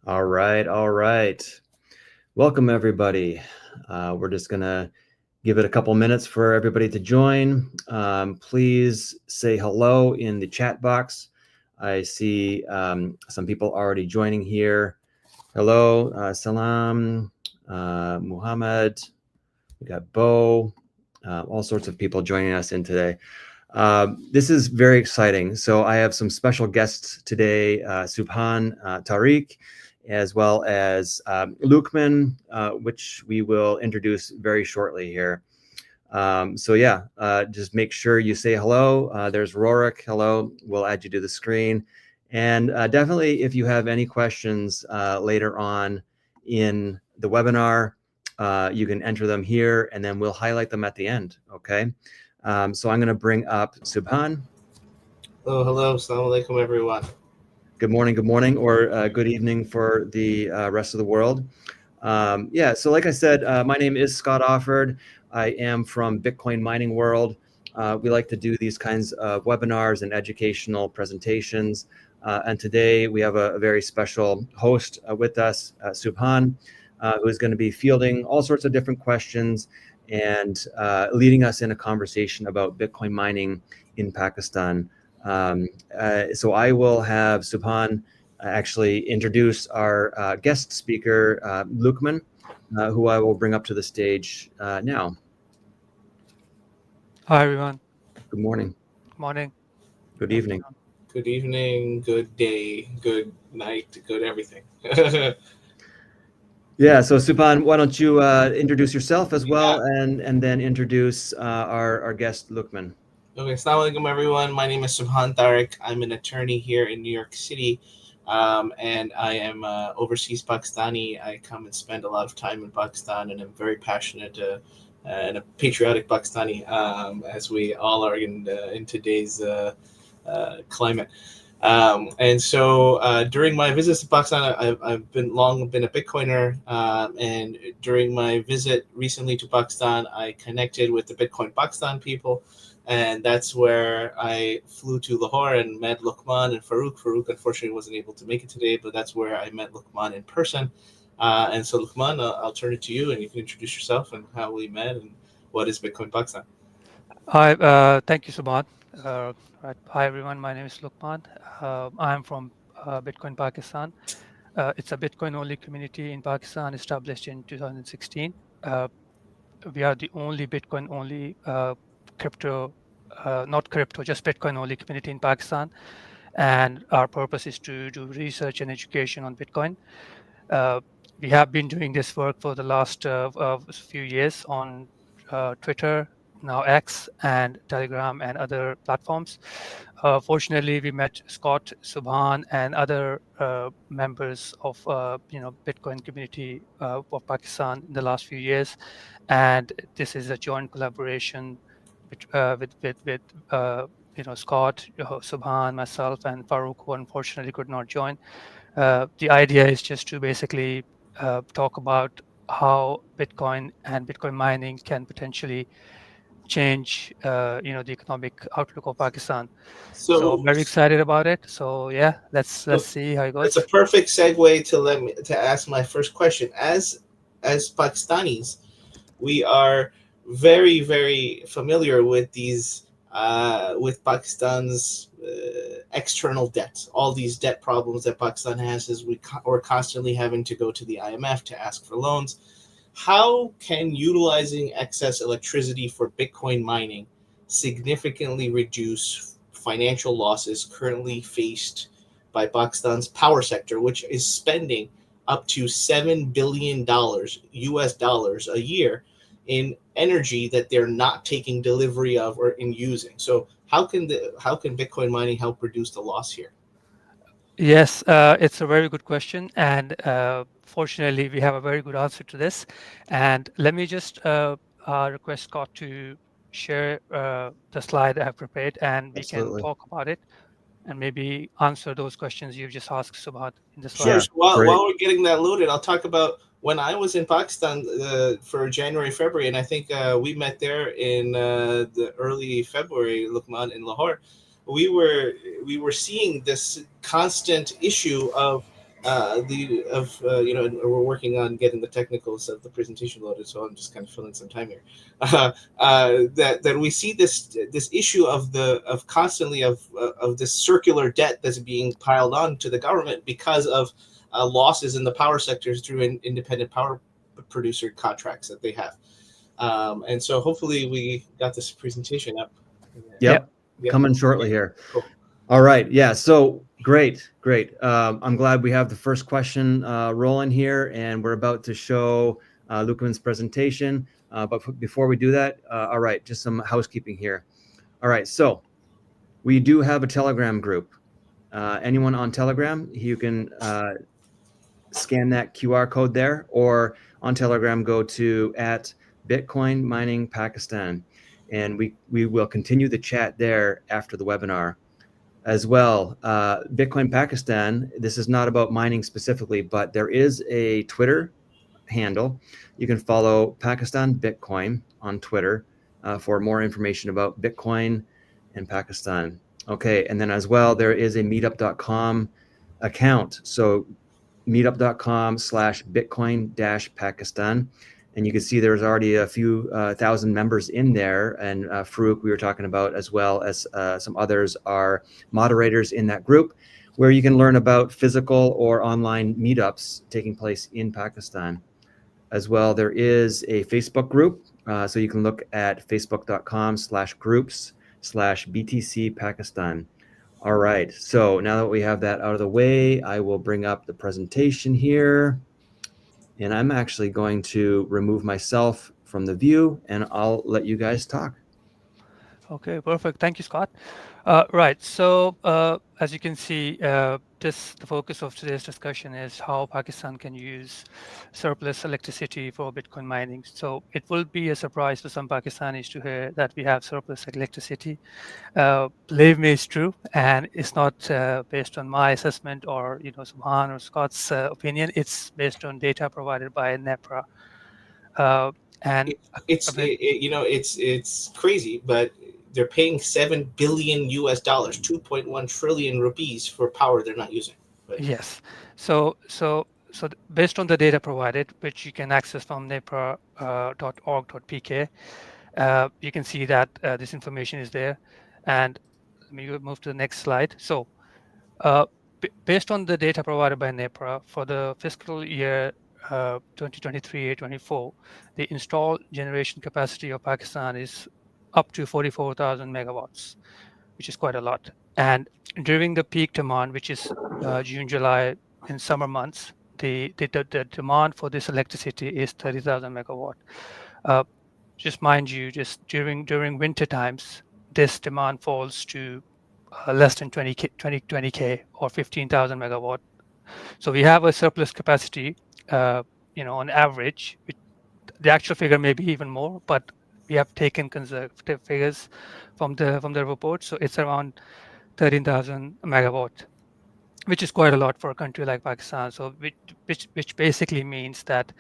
All right, all right. Welcome, everybody. We're just going to give it a couple minutes for everybody to join. Please say hello in the chat box. I see some people already joining here. Hello, Salam, Muhammad, we got Bo, all sorts of people joining us in today. This is very exciting. So I have some special guests today, Subhan Tariq, as well as Lukman, which we will introduce very shortly here. Just make sure you say hello. There's Rorik, hello. We'll add you to the screen. And definitely, if you have any questions later on in the webinar, you can enter them here, and then we'll highlight them at the end, okay? So I'm going to bring up Subhan. Hello. Assalamu alaikum, everyone. Good morning, or good evening for the rest of the world. So like I said, my name is Scott Offord. I am from Bitcoin Mining World. We like to do these kinds of webinars and educational presentations. And today we have a very special host with us, Subhan, who is going to be fielding all sorts of different questions and leading us in a conversation about Bitcoin mining in Pakistan. So I will have Subhan actually introduce our guest speaker, Lukman, who I will bring up to the stage now. Hi, everyone. Good morning. Good morning. Good evening. Good evening, good day, good night, good everything. Yeah, so Subhan, why don't you introduce yourself as well, and then introduce our guest, Lukman. Okay, assalamu alaikum, everyone. My name is Subhan Tariq. I'm an attorney here in New York City, and I am overseas Pakistani. I come and spend a lot of time in Pakistan, and I'm very passionate and a patriotic Pakistani, as we all are in today's climate. And so during my visits to Pakistan, I've long been a Bitcoiner. And during my visit recently to Pakistan, I connected with the Bitcoin Pakistan people. And that's where I flew to Lahore and met Luqman and Farouk. Farouk, unfortunately, wasn't able to make it today, but that's where I met Luqman in person. And so, Luqman, I'll turn it to you, and you can introduce yourself and how we met and what is Bitcoin Pakistan. Hi, thank you, Subhan. Hi, everyone. My name is Lukman. I'm from Bitcoin Pakistan. It's a Bitcoin-only community in Pakistan established in 2016. We are the only Bitcoin-only crypto, not crypto, just Bitcoin-only community in Pakistan. And our purpose is to do research and education on Bitcoin. We have been doing this work for the last few years on Twitter, now X, and Telegram and other platforms. Fortunately, we met Scott, Subhan, and other members of Bitcoin community of Pakistan in the last few years, and this is a joint collaboration with Scott, Subhan, myself, and Farouk, who unfortunately could not join. The idea is just to basically talk about how Bitcoin and Bitcoin mining can potentially change, the economic outlook of Pakistan. So I'm So, very excited about it. So yeah, let's so see how it that's a goes. perfect segue to ask my first question. As Pakistanis, we are very very familiar with these with Pakistan's external debts. All these debt problems that Pakistan has is we're constantly having to go to the IMF to ask for loans. How can utilizing excess electricity for Bitcoin mining significantly reduce financial losses currently faced by Pakistan's power sector, which is spending up to $7 billion US dollars a year in energy that they're not taking delivery of or in using? So how can Bitcoin mining help reduce the loss here? Yes, it's a very good question, and fortunately, we have a very good answer to this. And let me just request Scott to share the slide I have prepared, and we can Absolutely. talk about it and maybe answer those questions you've just asked Subhat in the Sure. slide. Yeah, So while, great. while we're getting that loaded, I'll talk about when I was in Pakistan for January, February, and I think we met there in the early February, Lukman, in Lahore. We were we were seeing this constant issue of we're working on getting the technicals of the presentation loaded, so I'm just kind of filling some time here. That we see this issue of constantly of this circular debt that's being piled on to the government because of losses in the power sectors through independent power producer contracts that they have. And so hopefully we got this presentation up. Yep. Yep. Coming shortly here. Cool. All right. Yeah. So great. I'm glad we have the first question rolling here, and we're about to show Lukeman's presentation. But before we do that, all right, just some housekeeping here. All right. So we do have a Telegram group. Anyone on Telegram, you can scan that QR code there, or on Telegram, go to @Bitcoin Mining Pakistan, and we will continue the chat there after the webinar. As well, Bitcoin Pakistan, this is not about mining specifically, but there is a Twitter handle. You can follow Pakistan Bitcoin on Twitter for more information about Bitcoin and Pakistan. Okay, and then as well, there is a meetup.com account. So meetup.com/Bitcoin-Pakistan. And you can see there's already a few thousand members in there. And Farouk, we were talking about, as well as some others, are moderators in that group, where you can learn about physical or online meetups taking place in Pakistan. As well, there is a Facebook group. So you can look at facebook.com/groups/BTC Pakistan. All right, so now that we have that out of the way, I will bring up the presentation here. And I'm actually going to remove myself from the view, and I'll let you guys talk. Okay, perfect. Thank you, Scott. Right. So as you can see, the focus of today's discussion is how Pakistan can use surplus electricity for Bitcoin mining. So it will be a surprise to some Pakistanis to hear that we have surplus electricity. Believe me, it's true, and it's not based on my assessment or Subhan or Scott's opinion. It's based on data provided by NEPRA. And it's crazy, but they're paying $7 billion, 2.1 trillion rupees for power they're not using. But yes, so based on the data provided, which you can access from nepra.org.pk, you can see that this information is there. And let me move to the next slide. So based on the data provided by NEPRA for the fiscal year 2023-24, the installed generation capacity of Pakistan is up to 44,000 megawatts, which is quite a lot. And during the peak demand, which is June, July, in summer months, the demand for this electricity is 30,000 megawatt. Just mind you, just during winter times, this demand falls to less than 20k or 15,000 megawatt. So we have a surplus capacity, on average. The actual figure may be even more, but we have taken conservative figures from the report. So it's around 13,000 megawatt, which is quite a lot for a country like Pakistan. So which basically means that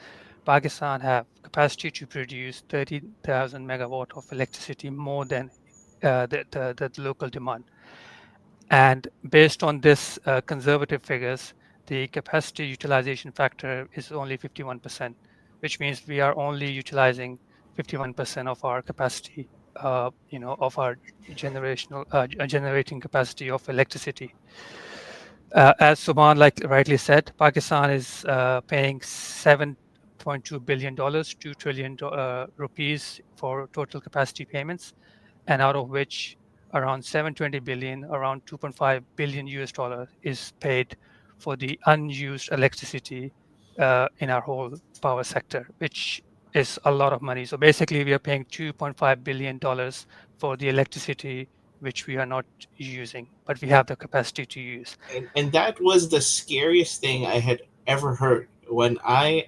Pakistan have capacity to produce 30,000 megawatt of electricity more than the local demand. And based on this conservative figures, the capacity utilization factor is only 51%, which means we are only utilizing 51% of our capacity, of our generating capacity of electricity. As Subhan rightly said, Pakistan is paying $7.2 billion, 2 trillion rupees for total capacity payments, and out of which around 720 billion, around 2.5 billion US dollar is paid for the unused electricity in our whole power sector, which is a lot of money. So basically, we are paying $2.5 billion for the electricity which we are not using, but we have the capacity to use. And that was the scariest thing I had ever heard. When I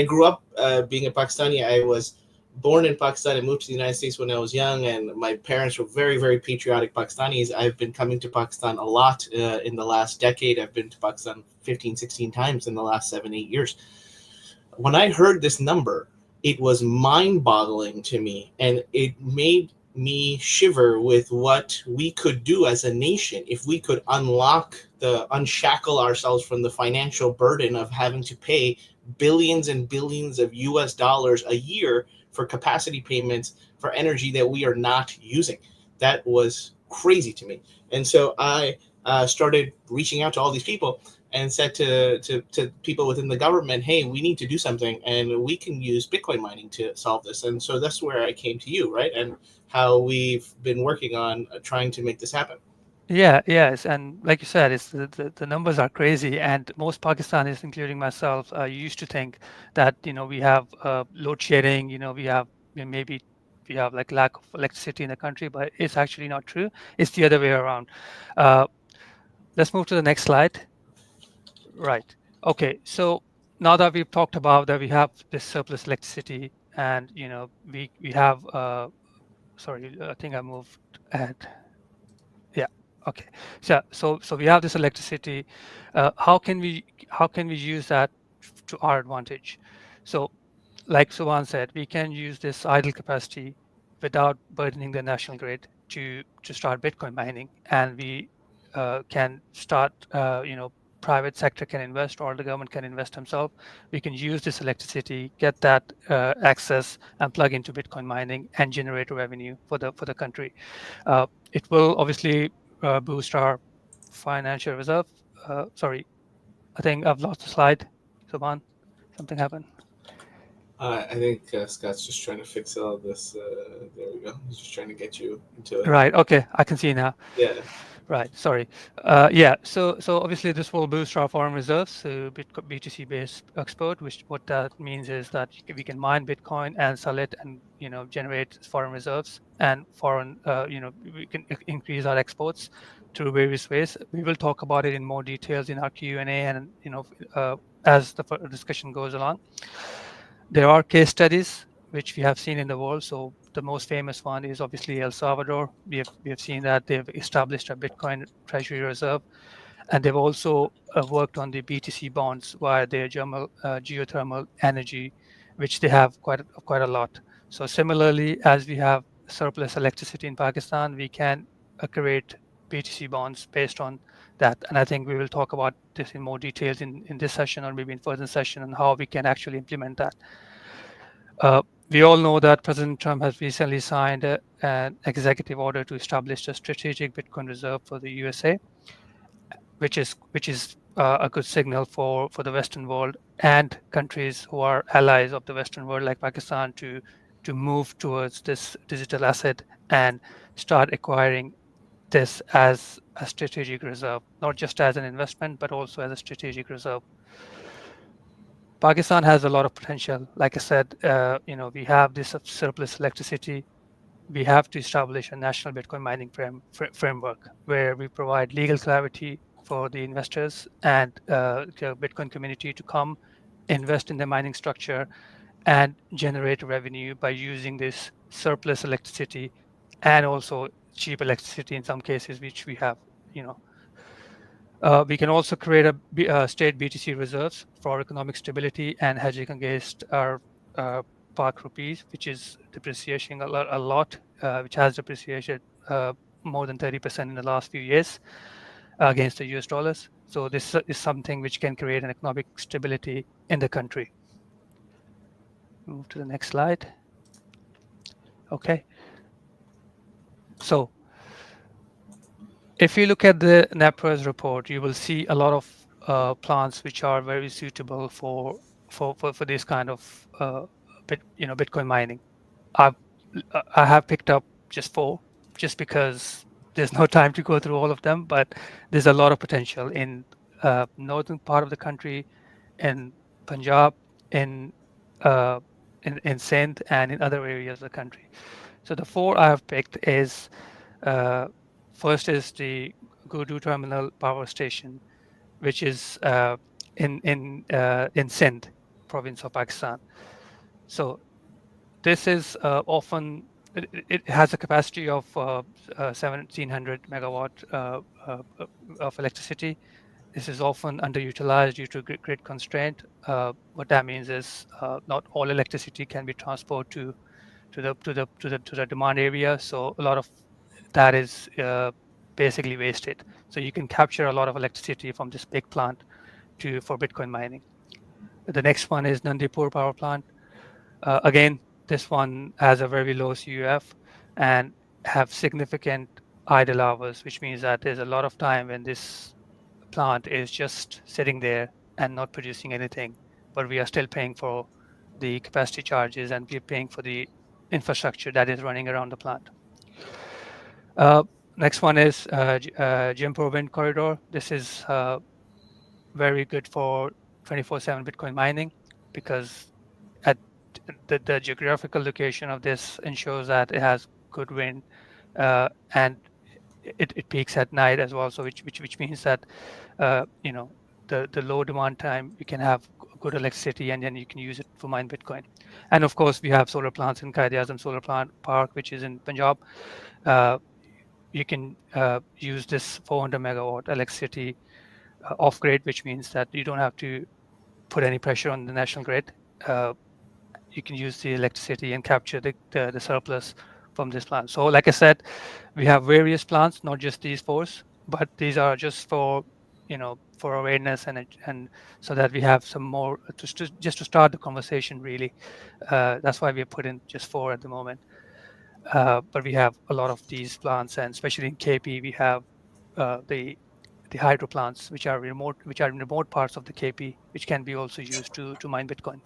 grew up being a Pakistani. I was born in Pakistan and moved to the United States when I was young, and my parents were very, very patriotic Pakistanis. I've been coming to Pakistan a lot in the last decade. I've been to Pakistan 15, 16 times in the last 7, 8 years. When I heard this number, it was mind-boggling to me, and it made me shiver with what we could do as a nation if we could unshackle ourselves from the financial burden of having to pay billions and billions of US dollars a year for capacity payments for energy that we are not using. That was crazy to me. And so I started reaching out to all these people and said to people within the government, hey, we need to do something and we can use Bitcoin mining to solve this. And so that's where I came to you, right? And how we've been working on trying to make this happen. Yeah, yes, and like you said, it's the numbers are crazy, and most Pakistanis, including myself, used to think that we have load shedding, we have maybe we have like lack of electricity in the country, but it's actually not true. It's the other way around. Uh, let's move to the next slide. Right. Okay. So now that we've talked about that, we have this surplus electricity, and we have sorry, I think I moved ahead. Yeah. Okay. So we have this electricity. How can we use that to our advantage? So like Suvan said, we can use this idle capacity without burdening the national grid to start Bitcoin mining, and we can start. Private sector can invest, or the government can invest themselves. We can use this electricity, get that access, and plug into Bitcoin mining and generate revenue for the country. It will obviously boost our financial reserve. Sorry, I think I've lost the slide. Suban, something happened. I think Scott's just trying to fix all this. There we go. He's just trying to get you into it. Right. Okay. I can see now. Yeah. Right. Sorry. Yeah. So obviously this will boost our foreign reserves. So BTC based export, which what that means is that we can mine Bitcoin and sell it, and generate foreign reserves and foreign. We can increase our exports through various ways. We will talk about it in more details in our Q&A, and as the discussion goes along. There are case studies which we have seen in the world. So the most famous one is obviously El Salvador. We have seen that they've established a Bitcoin treasury reserve, and they've also worked on the BTC bonds via their geothermal energy, which they have quite a lot. So similarly, as we have surplus electricity in Pakistan, we can create BTC bonds based on that. And I think we will talk about this in more details in this session, or maybe in further session, on how we can actually implement that. We all know that President Trump has recently signed an executive order to establish a strategic Bitcoin reserve for the USA, which is a good signal for the Western world and countries who are allies of the Western world, like Pakistan, to move towards this digital asset and start acquiring this as a strategic reserve, not just as an investment, but also as a strategic reserve. Pakistan has a lot of potential. Like I said, we have this surplus electricity. We have to establish a national Bitcoin mining framework where we provide legal clarity for the investors and the Bitcoin community to come invest in the mining structure and generate revenue by using this surplus electricity, and also cheap electricity in some cases, which we have. You know, we can also create state BTC reserves for economic stability and hedging against our uh, Pak rupees, which is depreciating a lot, which has depreciated more than 30% in the last few years against the US dollars. So this is something which can create an economic stability in the country. Move to the next slide. Okay. So if you look at the NAPRA's report, you will see a lot of plants which are very suitable for this kind of Bitcoin mining. I've I have picked up just 4, just because there's no time to go through all of them, but there's a lot of potential in northern part of the country, in Punjab, in uh, in Sindh, and in other areas of the country. So the 4 I have picked is uh, first is the Gudu Terminal Power Station, which is in Sindh province of Pakistan. So this is it has a capacity of 1700 megawatt of electricity. This is often underutilized due to grid constraint. What that means is not all electricity can be transported to the demand area. So a lot of that is basically wasted. So you can capture a lot of electricity from this big plant for Bitcoin mining. The next one is Nandipur power plant. Again, this one has a very low CUF and have significant idle hours, which means that there's a lot of time when this plant is just sitting there and not producing anything, but we are still paying for the capacity charges and we're paying for the infrastructure that is running around the plant. Uh, Next one is Jimpur Wind Corridor. This is very good for 24/7 Bitcoin mining because at the geographical location of this ensures that it has good wind and it peaks at night as well. So which means that the low demand time you can have good electricity and then you can use it for mine Bitcoin. And of course we have solar plants in Qaid Azam Solar Plant Park, which is in Punjab. You can use this 400 megawatt electricity off grid, which means that you don't have to put any pressure on the national grid. You can use the electricity and capture the surplus from this plant. So like I said, we have various plants, not just these four, but these are just for awareness and so that we have some more just to start the conversation really. That's why we are putting just four at the moment. But we have a lot of these plants, and especially in KP, we have the hydro plants, which are in remote parts of the KP, which can be also used to mine Bitcoin.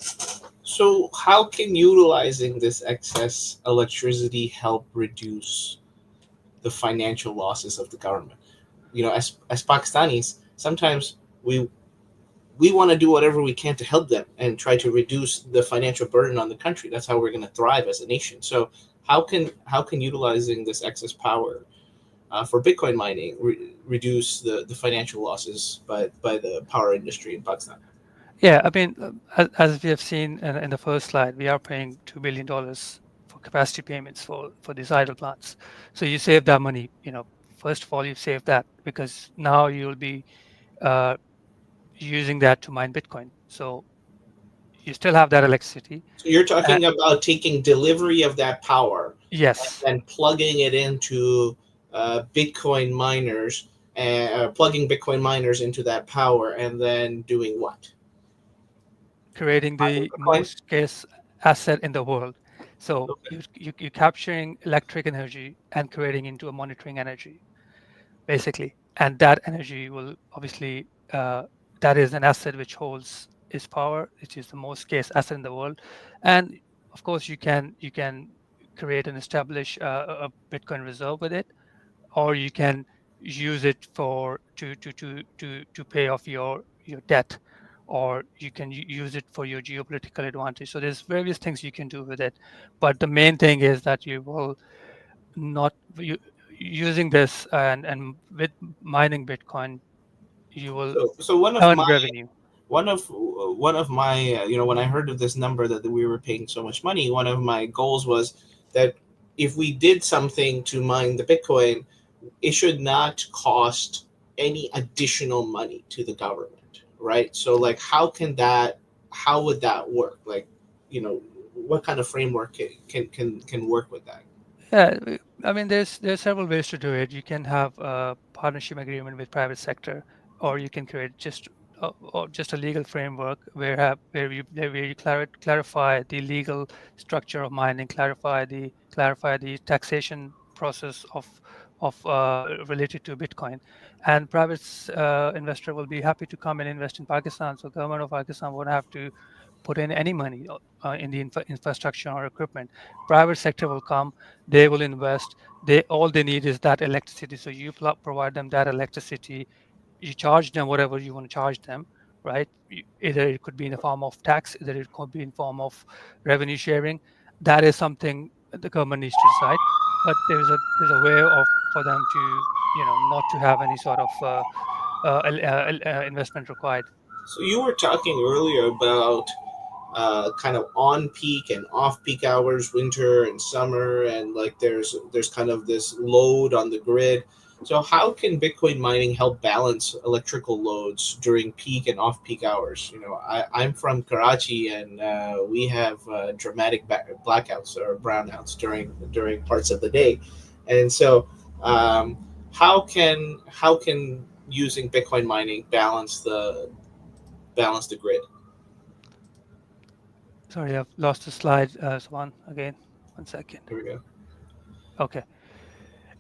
So how can utilizing this excess electricity help reduce the financial losses of the government? As Pakistanis, sometimes we want to do whatever we can to help them and try to reduce the financial burden on the country. That's how we're going to thrive as a nation. So how can utilizing this excess power for Bitcoin mining reduce the financial losses by the power industry in Pakistan? Yeah, I mean, as we have seen in the first slide, we are paying $2 billion for capacity payments for these idle plants. So you save that money, first of all, you save that because now you'll be uh, using that to mine Bitcoin. So you still have that electricity. So you're talking about taking delivery of that power Yes, and plugging it into Bitcoin miners and plugging Bitcoin miners into that power and then doing what? creating Mining the Bitcoin? most scarce asset in the world. So Okay. you're capturing electric energy and creating into a monitoring energy, basically. And that energy will obviously, that is an asset which holds its power, which is the most scarce asset in the world. And of course, you can create and establish a Bitcoin reserve with it, or you can use it for to pay off your debt, or you can use it for your geopolitical advantage. So there's various things you can do with it, but the main thing is that you will not using this and with mining Bitcoin, you will So earn revenue. one of my when I heard of this number that we were paying so much money, one of my goals was that if we did something to mine the Bitcoin, it should not cost any additional money to the government, right? So like how would that work? Like, what kind of framework can work with that? Yeah, I mean, there's several ways to do it. You can have a partnership agreement with private sector, or you can create just a legal framework where you clarify the legal structure of mining, clarify the taxation process of related to Bitcoin, and private investor will be happy to come and invest in Pakistan. So government of Pakistan won't have to put in any money in the infrastructure or equipment. Private sector will come, they will invest. All they need is that electricity. So you provide them that electricity. You charge them whatever you want to charge them, right? Either it could be in the form of tax, either it could be in form of revenue sharing. That is something the government needs to decide. But there's a way of for them to not to have any sort of investment required. So you were talking earlier about kind of on peak and off peak hours, winter and summer, and like there's kind of this load on the grid. So how can Bitcoin mining help balance electrical loads during peak and off-peak hours? I'm from Karachi, and we have dramatic blackouts or brownouts during parts of the day, and so um, how can using Bitcoin mining balance the grid? Sorry, I've lost the slide. One again. 1 second. Here we go. Okay.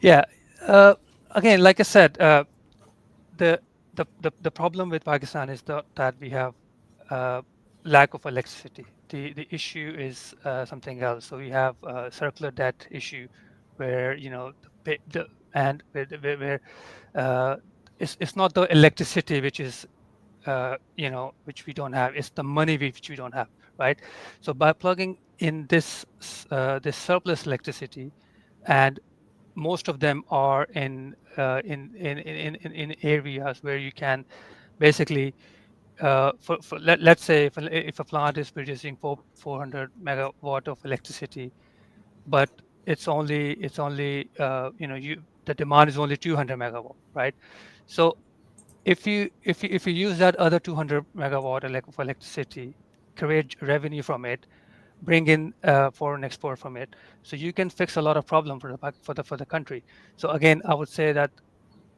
Yeah. Uh, Again, like I said, the the problem with Pakistan is that we have uh, lack of electricity. The issue is something else. So we have a circular debt issue, where the and where it's not the electricity which is which we don't have. It's the money which we don't have, right? So by plugging in this surplus electricity, and most of them are in areas where you can basically let's say if a plant is producing 400 megawatt of electricity, but it's only you the demand is only 200 megawatt, right? So if you use that other 200 megawatt of electricity, create revenue from it, bring in foreign export from it, so you can fix a lot of problem for the country. So again, I would say that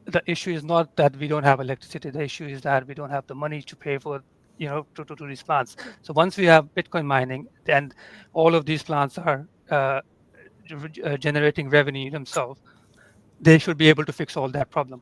the issue is not that we don't have electricity. The issue is that we don't have the money to pay for to these plants. So once we have Bitcoin mining, then all of these plants are generating revenue themselves. They should be able to fix all that problem.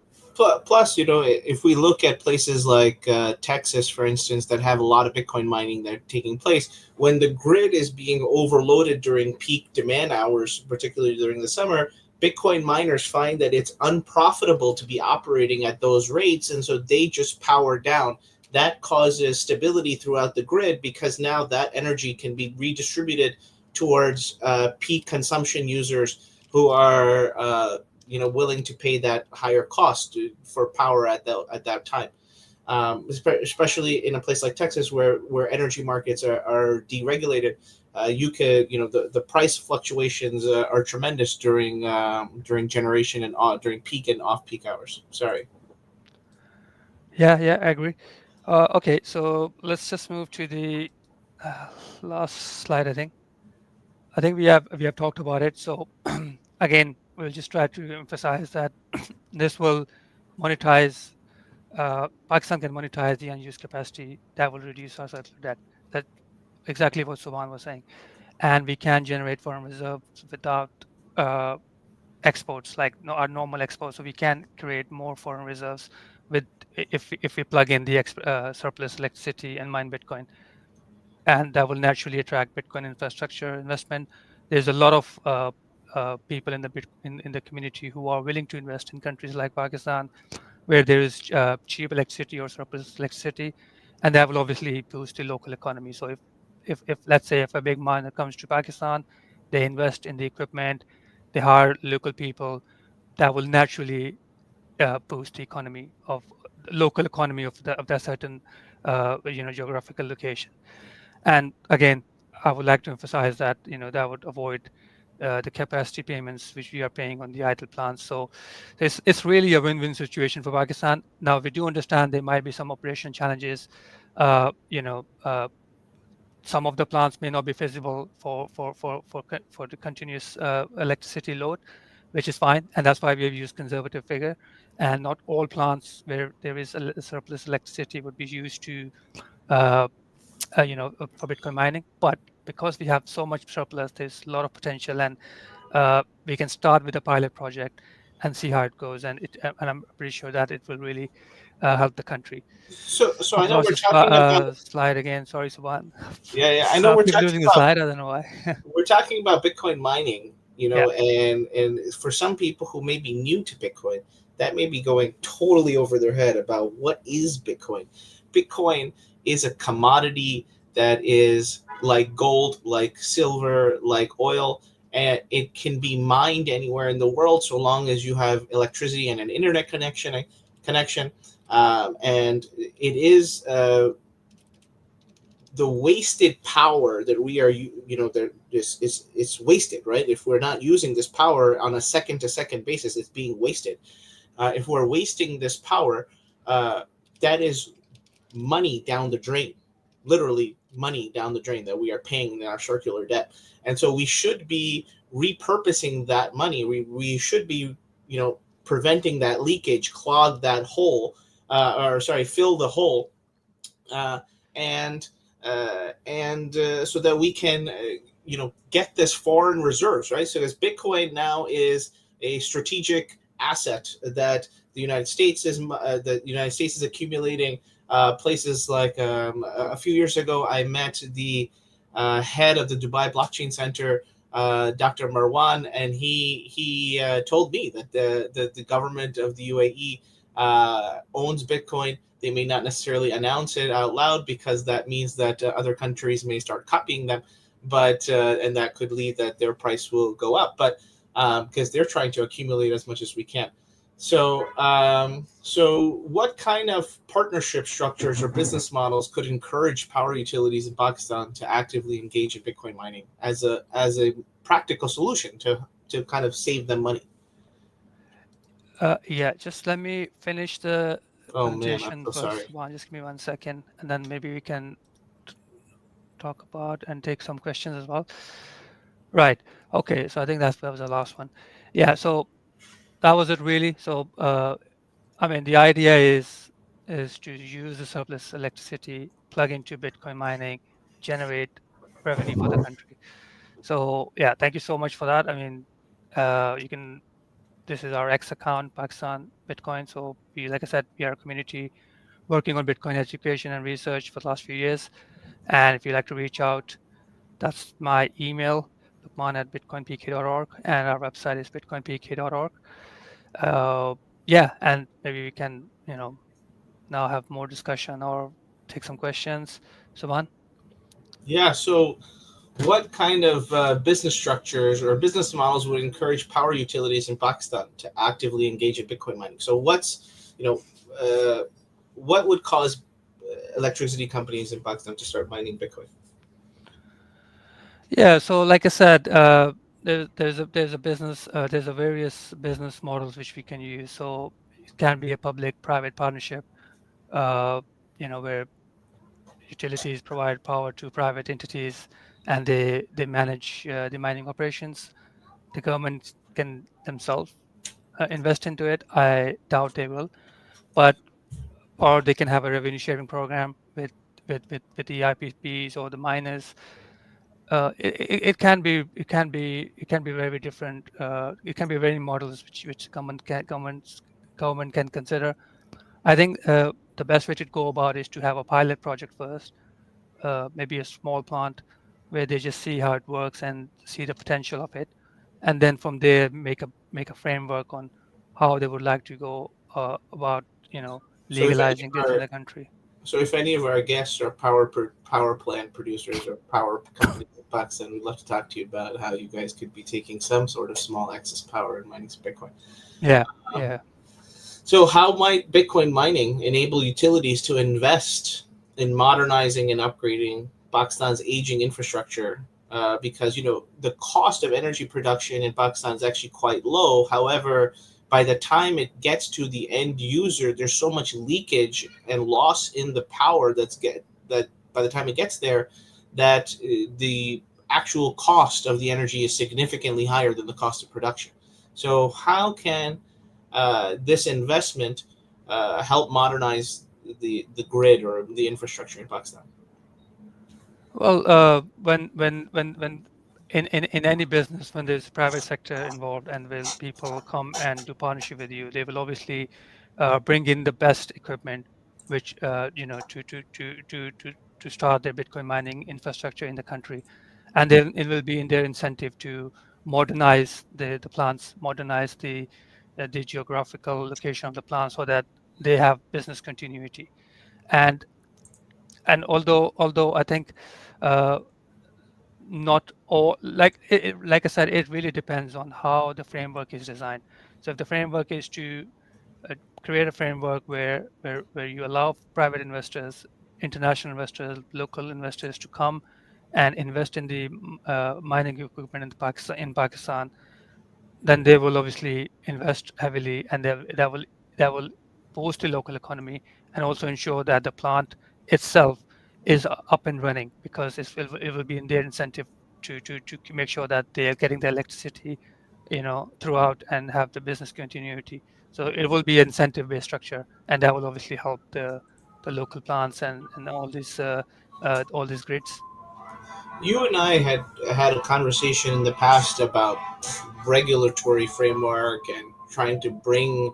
Plus, if we look at places like Texas, for instance, that have a lot of Bitcoin mining that are taking place, when the grid is being overloaded during peak demand hours, particularly during the summer, Bitcoin miners find that it's unprofitable to be operating at those rates, and so they just power down. That causes stability throughout the grid because now that energy can be redistributed towards peak consumption users who are willing to pay that higher cost for power at that time. Especially in a place like Texas where energy markets are deregulated, the price fluctuations are tremendous during generation and during peak and off peak hours. Sorry. Yeah, I agree. Okay, so let's just move to the uh, last slide. I think we have talked about it. So again, we'll just try to emphasize that this will monetize. Pakistan can monetize the unused capacity that will reduce our circular debt. That's exactly what Subhan was saying, and we can generate foreign reserves without uh, exports like our normal exports. So we can create more foreign reserves with if we plug in the surplus electricity and mine Bitcoin, and that will naturally attract Bitcoin infrastructure investment. There's a lot of people in the community who are willing to invest in countries like Pakistan, where there is cheap electricity or surplus electricity, and that will obviously boost the local economy. So if let's say if a big miner comes to Pakistan, they invest in the equipment, they hire local people, that will naturally boost the economy of the local economy of that certain geographical location. And again, I would like to emphasize that that would avoid the capacity payments which we are paying on the idle plants. So it's really a win-win situation for Pakistan. Now we do understand there might be some operation challenges. Uh, you know, uh, some of the plants may not be feasible for the continuous electricity load, which is fine, and that's why we have used conservative figure. And not all plants where there is a surplus electricity would be used to uh, for Bitcoin mining. But because we have so much surplus, there's a lot of potential, and we can start with a pilot project and see how it goes. And I'm pretty sure that it will really help the country. So I I've know lost we're this talking about slide again. Sorry, Subhan. yeah, I know I we're keep talking losing the about slide. I don't know why. we're talking about Bitcoin mining, Yeah. and for some people who may be new to Bitcoin, that may be going totally over their head about what is Bitcoin. Bitcoin is a commodity that is like gold, like silver, like oil, and it can be mined anywhere in the world so long as you have electricity and an internet connection. And it is the wasted power that we are that this is it's wasted, right? If we're not using this power on a second to second basis, it's being wasted. if we're wasting this power, that is money down the drain, literally money down the drain that we are paying in our circular debt. And so we should be repurposing that money. We should be, preventing that leakage, clog that hole, or sorry, fill the hole, uh, and so that we can get this foreign reserves, right? So this Bitcoin now is a strategic asset that the United States is accumulating. Places like, a few years ago, I met the head of the Dubai Blockchain Center, Dr. Marwan, and he told me that the government of the UAE owns Bitcoin. They may not necessarily announce it out loud because that means that other countries may start copying them, but and that could lead that their price will go up. But because they're trying to accumulate as much as we can. So what kind of partnership structures or business models could encourage power utilities in Pakistan to actively engage in Bitcoin mining as a practical solution to kind of save them money? Yeah, just let me finish the Oh man, I'm presentation so first. sorry. Just give me 1 second, and then maybe we can talk about and take some questions as well. Right. Okay. So I think that was the last one. Yeah. So that was it really. So I mean, the idea is to use the surplus electricity, plug into Bitcoin mining, generate revenue for the country. So yeah, thank you so much for that. I mean, you can. This is our X account, Pakistan Bitcoin. So we, like I said, we are a community working on Bitcoin education and research for the last few years. And if you'd like to reach out, that's my email, lukman@bitcoinpk.org, and our website is bitcoinpk.org. Uh, yeah, and maybe we can, now have more discussion or take some questions. Subhan? Yeah. So what kind of business structures or business models would encourage power utilities in Pakistan to actively engage in Bitcoin mining? So what would cause electricity companies in Pakistan to start mining Bitcoin? Yeah, so like I said, there's a business there's a various business models which we can use. So it can be a public-private partnership, uh, where utilities provide power to private entities and they manage the mining operations. The government can themselves invest into it. I doubt they will, but or they can have a revenue sharing program with the IPPs or the miners. It can be very different. It can be very models which government can consider. I think the best way to go about is to have a pilot project first, maybe a small plant where they just see how it works and see the potential of it, and then from there make a framework on how they would like to go about So if any legalizing of this in our the country. so if any of our guests are power plant producers or power companies in Pakistan, we'd love to talk to you about how you guys could be taking some sort of small excess power and mining some Bitcoin. Yeah, Um, yeah. so how might Bitcoin mining enable utilities to invest in modernizing and upgrading Pakistan's aging infrastructure? Because the cost of energy production in Pakistan is actually quite low. However, by the time it gets to the end user, there's so much leakage and loss in the power that by the time it gets there, that the actual cost of the energy is significantly higher than the cost of production. So how can this investment help modernize the grid or the infrastructure in Pakistan? Well, when in any business, when there's private sector involved and will people come and do partnership with you, they will obviously bring in the best equipment, which to start their Bitcoin mining infrastructure in the country, and then it will be in their incentive to modernize the plants, modernize the geographical location of the plant so that they have business continuity. And although I think uh, not all like I said, it really depends on how the framework is designed. So if the framework is to uh, create a framework where you allow private investors, international investors, local investors to come and invest in the mining equipment in Pakistan, then they will obviously invest heavily, and that will boost the local economy and also ensure that the plant itself is up and running, because it will be in their incentive to make sure that they are getting the electricity, throughout, and have the business continuity. So it will be an incentive-based structure, and that will obviously help the local plants and all these grids. You and I had a conversation in the past about regulatory framework and trying to bring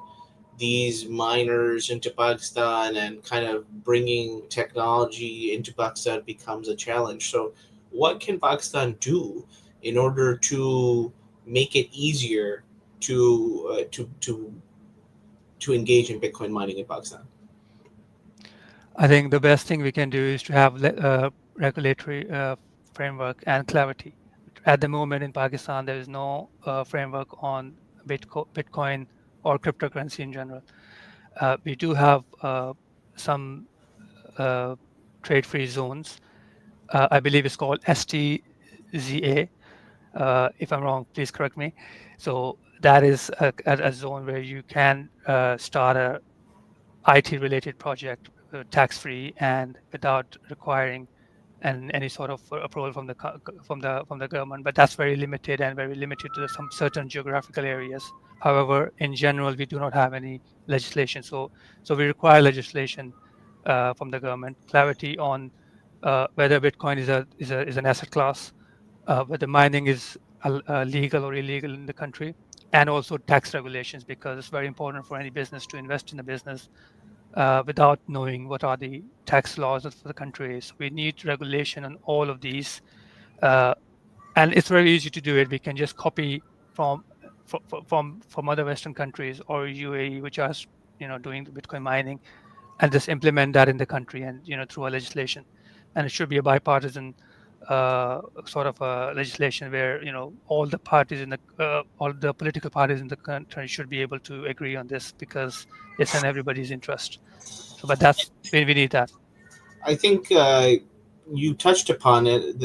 these miners into Pakistan, and kind of bringing technology into Pakistan becomes a challenge. So, what can Pakistan do in order to make it easier to engage in Bitcoin mining in Pakistan? I think the best thing we can do is to have regulatory framework and clarity. At the moment in Pakistan, there is no framework on Bitcoin or cryptocurrency in general. We do have some uh, trade-free zones. I believe it's called STZA. If I'm wrong, please correct me. So that is a zone where you can start a IT related project tax free and without requiring any sort of approval from the government. But that's very limited, and very limited to some certain geographical areas. However, in general, we do not have any legislation. So we require legislation from the government, clarity on whether Bitcoin is an asset class, whether mining is legal or illegal in the country, and also tax regulations, because it's very important for any business to invest in a business without knowing what are the tax laws of the country is. We need regulation on all of these, uh, and it's very easy to do it. We can just copy from from other Western countries or UAE, which are doing the Bitcoin mining, and just implement that in the country, and through a legislation. And it should be a bipartisan sort of a legislation where all the political parties in the country should be able to agree on this, because it's in everybody's interest. So, but that's we need that. I think you touched upon it,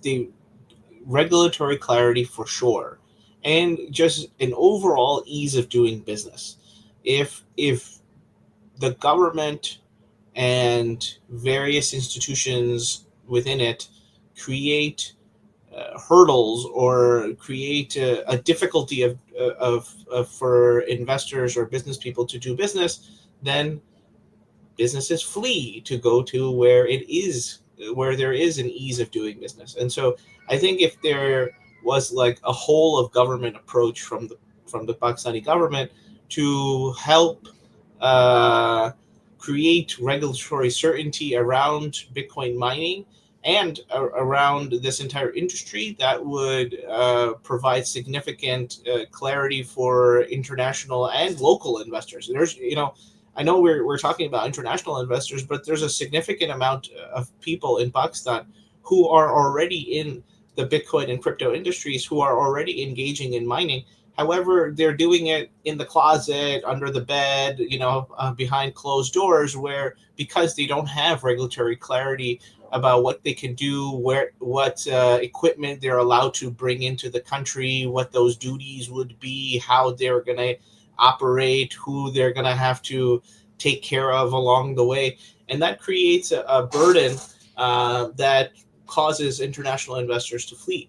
the regulatory clarity for sure, and just an overall ease of doing business. If the government and various institutions within it create hurdles, or create a difficulty of for investors or business people to do business, then businesses flee to go to where there is an ease of doing business. And so I think if there was like a whole of government approach from the Pakistani government to help uh, create regulatory certainty around Bitcoin mining and around this entire industry, that would provide significant clarity for international and local investors. I know we're talking about international investors, but there's a significant amount of people in Pakistan who are already in the Bitcoin and crypto industries, who are already engaging in mining. However, they're doing it in the closet, under the bed, behind closed doors, where, because they don't have regulatory clarity about what they can do, what equipment they're allowed to bring into the country, what those duties would be, how they're going to operate, who they're going to have to take care of along the way. And that creates a burden that causes international investors to flee.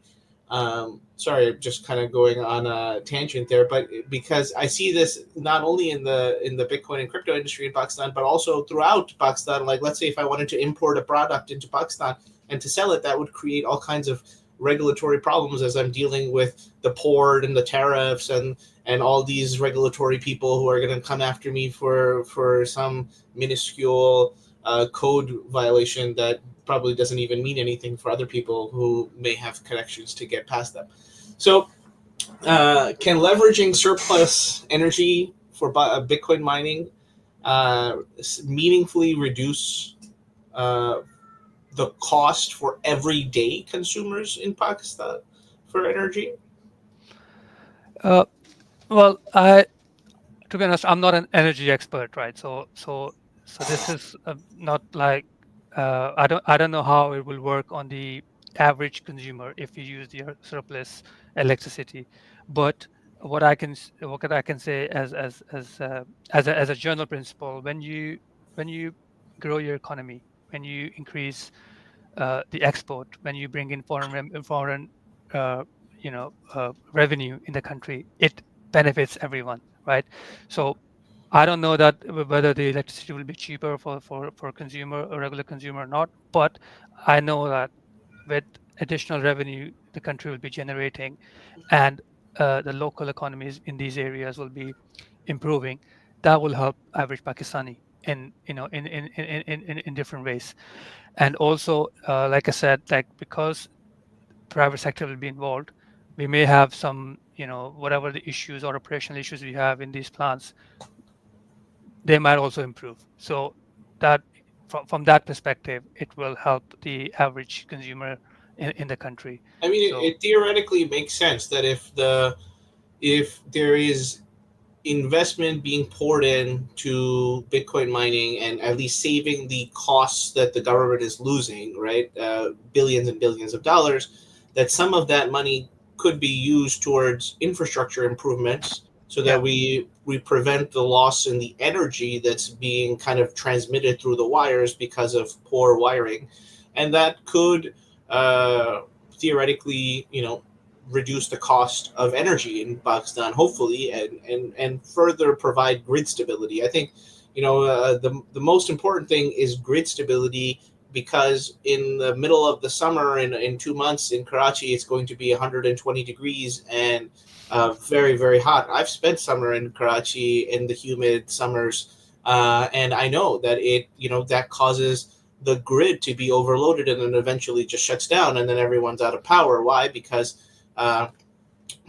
Sorry, I'm just kind of going on a tangent there, but because I see this not only in the Bitcoin and crypto industry in Pakistan, but also throughout Pakistan. Like, let's say if I wanted to import a product into Pakistan and to sell it, that would create all kinds of regulatory problems, as I'm dealing with the port and the tariffs and all these regulatory people who are going to come after me for some minuscule code violation that probably doesn't even mean anything for other people who may have connections to get past them. So, can leveraging surplus energy for Bitcoin mining meaningfully reduce uh, the cost for everyday consumers in Pakistan for energy? Uh, well, to be honest, I'm not an energy expert, right? So this is not like I don't know how it will work on the average consumer if you use the surplus electricity. But what I can say as a general principle, when you grow your economy, when you increase the export, when you bring in foreign uh, revenue in the country, it benefits everyone, right? So I don't know that whether the electricity will be cheaper for consumer, a regular consumer or not, but I know that with additional revenue the country will be generating, and the local economies in these areas will be improving, that will help average Pakistani in in different ways. And also, like I said, like because private sector will be involved, we may have some, whatever the issues or operational issues we have in these plants, they might also improve. So that from that perspective, it will help the average consumer in the country. I mean, So it theoretically makes sense that if there is investment being poured into Bitcoin mining and at least saving the costs that the government is losing, right? Billions and billions of dollars, that some of that money could be used towards infrastructure improvements so that yeah, we prevent the loss in the energy that's being kind of transmitted through the wires because of poor wiring. And that could uh, theoretically, reduce the cost of energy in Pakistan, hopefully, and further provide grid stability. I think, the most important thing is grid stability because in the middle of the summer, in 2 months in Karachi, it's going to be 120 degrees and very, very hot. I've spent summer in Karachi in the humid summers, and I know that that causes the grid to be overloaded and then eventually just shuts down and then everyone's out of power. Why? Uh,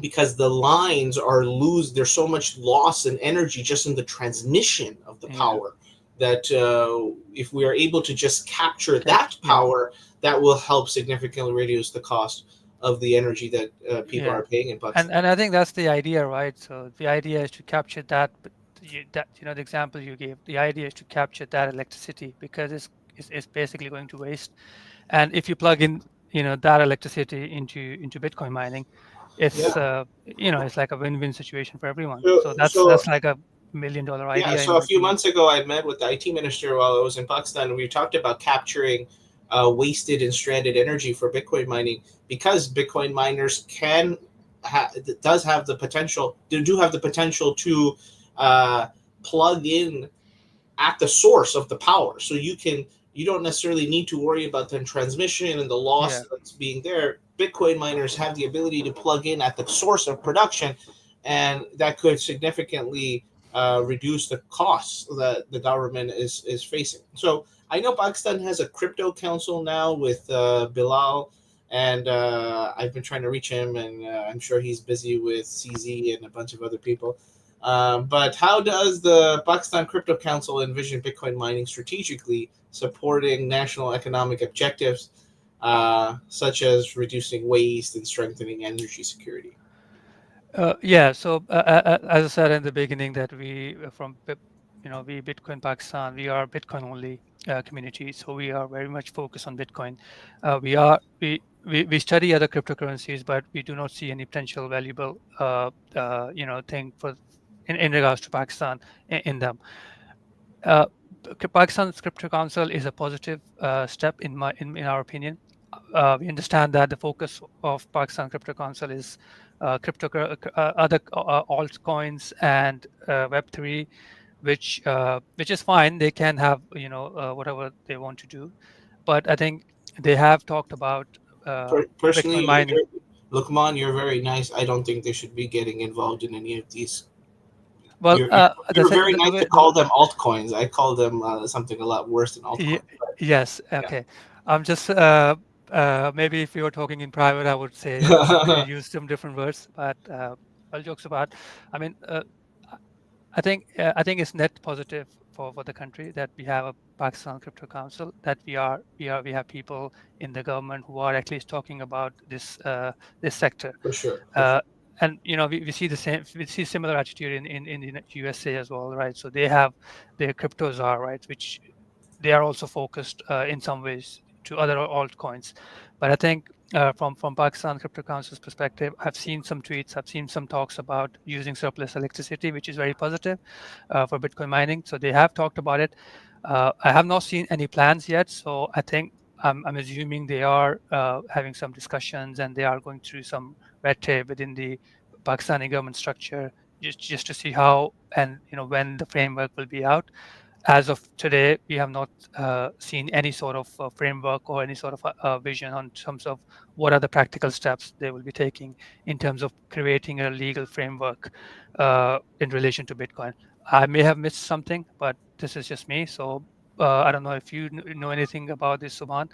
because the lines are lose there's so much loss in energy just in the transmission of the yeah, power that if we are able to just capture okay, that yeah, power, that will help significantly reduce the cost of the energy that people yeah. are paying in And Pakistan. I think that's the idea, right? So the idea is to capture that, but the example you gave, the idea is to capture that electricity because it's basically going to waste. And if you plug in, that electricity into Bitcoin mining, Yeah. it's like a win-win situation for everyone. So, So so that's like $1 million Yeah, idea in so a my few opinion. months ago, I met with the IT minister while I was in Pakistan. We talked about capturing wasted and stranded energy for Bitcoin mining because Bitcoin miners does have the potential. They do have the potential to uh, plug in at the source of the power. So you don't necessarily need to worry about the transmission and the loss Yeah, that's being there. Bitcoin miners have the ability to plug in at the source of production, and that could significantly reduce the costs that the government is facing. So I know Pakistan has a crypto council now with Bilal, and I've been trying to reach him, and I'm sure he's busy with CZ and a bunch of other people. But how does the Pakistan Crypto Council envision Bitcoin mining strategically, supporting national economic objectives such as reducing waste and strengthening energy security? yeah. So as I said in the beginning, that we we Bitcoin Pakistan, we are Bitcoin only community. So we are very much focused on Bitcoin. We study other cryptocurrencies, but we do not see any potential valuable thing in regards to Pakistan in them. Uh, Pakistan's Crypto Council is a positive step in our opinion. We understand that the focus of Pakistan Crypto Council is other altcoins and Web3, which is fine. They can have whatever they want to do, but I think they have talked about Bitcoin Personally, mining. Lukman, you're very nice. I don't think they should be getting involved in any of these. Well, You're very the nice to way call them altcoins. I call them something a lot worse than Ye- altcoins. But Yes, okay. I'm just maybe if we were talking in private, I would say yeah. use some different words, but all jokes apart, I mean, I think it's net positive for the country that we have a Pakistan Crypto Council, that we have people in the government who are at least talking about this sector. For sure, for Uh, sure. and we see we see similar attitude in the USA as well, right? So they have their cryptos are right, which they are also focused in some ways to other altcoins. But I think from Pakistan Crypto Council's perspective, I've seen some tweets, I've seen some talks about using surplus electricity, which is very positive for Bitcoin mining. So they have talked about it. I have not seen any plans yet. So I think I'm assuming they are having some discussions and they are going through some red tape within the Pakistani government structure, just to see how and when the framework will be out. As of today, we have not seen any sort of framework or any sort of vision on terms of what are the practical steps they will be taking in terms of creating a legal framework in relation to Bitcoin. I may have missed something, but this is just me. So I don't know if you know anything about this, Subhan.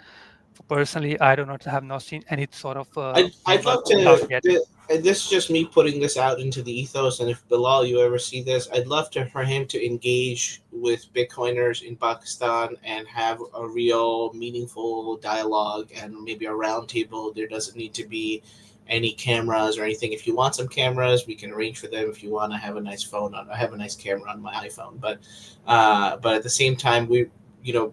Personally, I do not have not seen any sort of I'd framework love out to. yet. And this is just me putting this out into the ethos. And if Bilal, you ever see this, I'd love for him to engage with Bitcoiners in Pakistan and have a real meaningful dialogue and maybe a roundtable. There doesn't need to be any cameras or anything. If you want some cameras, we can arrange for them. If you want to have a nice phone, I have a nice camera on my iPhone. But at the same time,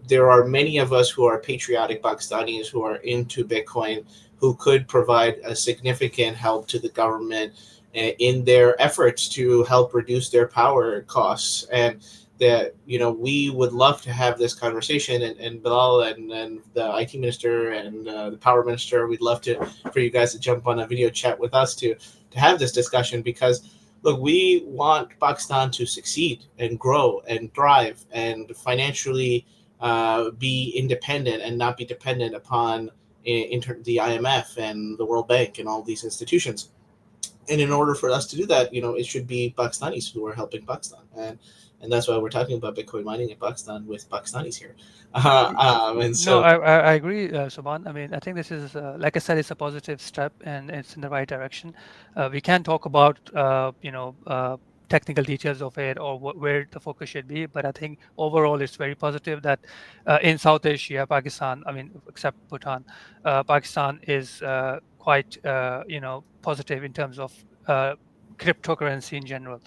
there are many of us who are patriotic Pakistanis who are into Bitcoin, who could provide a significant help to the government in their efforts to help reduce their power costs. And that, we would love to have this conversation, and Bilal and the IT minister and the power minister, we'd love for you guys to jump on a video chat with us to have this discussion, because look, we want Pakistan to succeed and grow and thrive and financially be independent and not be dependent upon the IMF and the World Bank and all these institutions. And in order for us to do that, it should be Pakistanis who are helping Pakistan, and that's why we're talking about Bitcoin mining in Pakistan with Pakistanis here. And No, so, I agree, Subhan. I mean, I think this is, like I said, it's a positive step and it's in the right direction. We can talk about, technical details of it or where the focus should be, but I think overall it's very positive that in South Asia, Pakistan, I mean, except Bhutan, Pakistan is quite, positive in terms of cryptocurrency in general.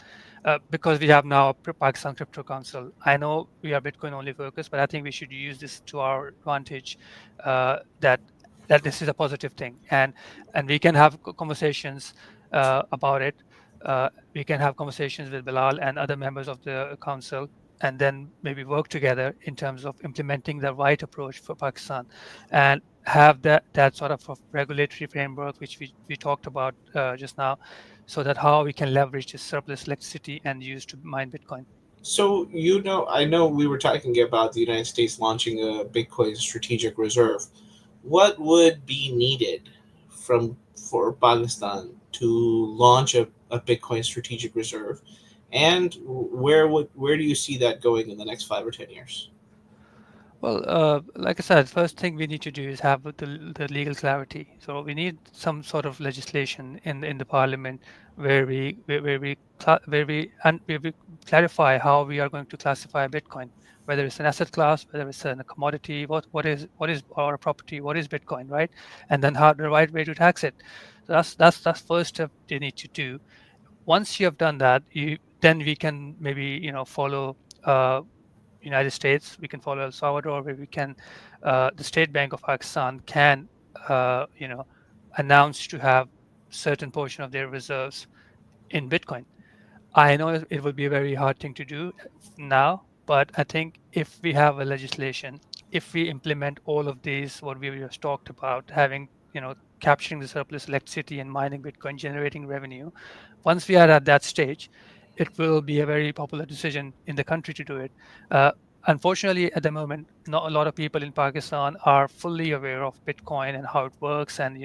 Because we have now Pakistan Crypto Council. I know we are Bitcoin only focused, but I think we should use this to our advantage. That this is a positive thing, and we can have conversations about it. We can have conversations with Bilal and other members of the council, and then maybe work together in terms of implementing the right approach for Pakistan, and have that sort of a regulatory framework which we talked about just now, so that how we can leverage this surplus electricity and use to mine Bitcoin. I know we were talking about the United States launching a Bitcoin strategic reserve. What would be needed for Pakistan to launch a Bitcoin strategic reserve, and where do you see that going in the next 5 or 10 years? Well, like I said, first thing we need to do is have the legal clarity. So we need some sort of legislation in the parliament where we clarify how we are going to classify Bitcoin, whether it's an asset class, whether it's a commodity, what is our property, what is Bitcoin, right? And then how the right way to tax it. So that's first step they need to do. Once you have done that, then we can maybe follow. United States, we can follow El Salvador, where we can, the State Bank of Pakistan can, uh, you know, announce to have certain portion of their reserves in Bitcoin. I know it will be a very hard thing to do now, but I think if we have a legislation, if we implement all of these, what we just talked about, having, capturing the surplus electricity and mining Bitcoin, generating revenue, once we are at that stage, it will be a very popular decision in the country to do it. Uh, Unfortunately, at the moment, not a lot of people in Pakistan are fully aware of Bitcoin and how it works, and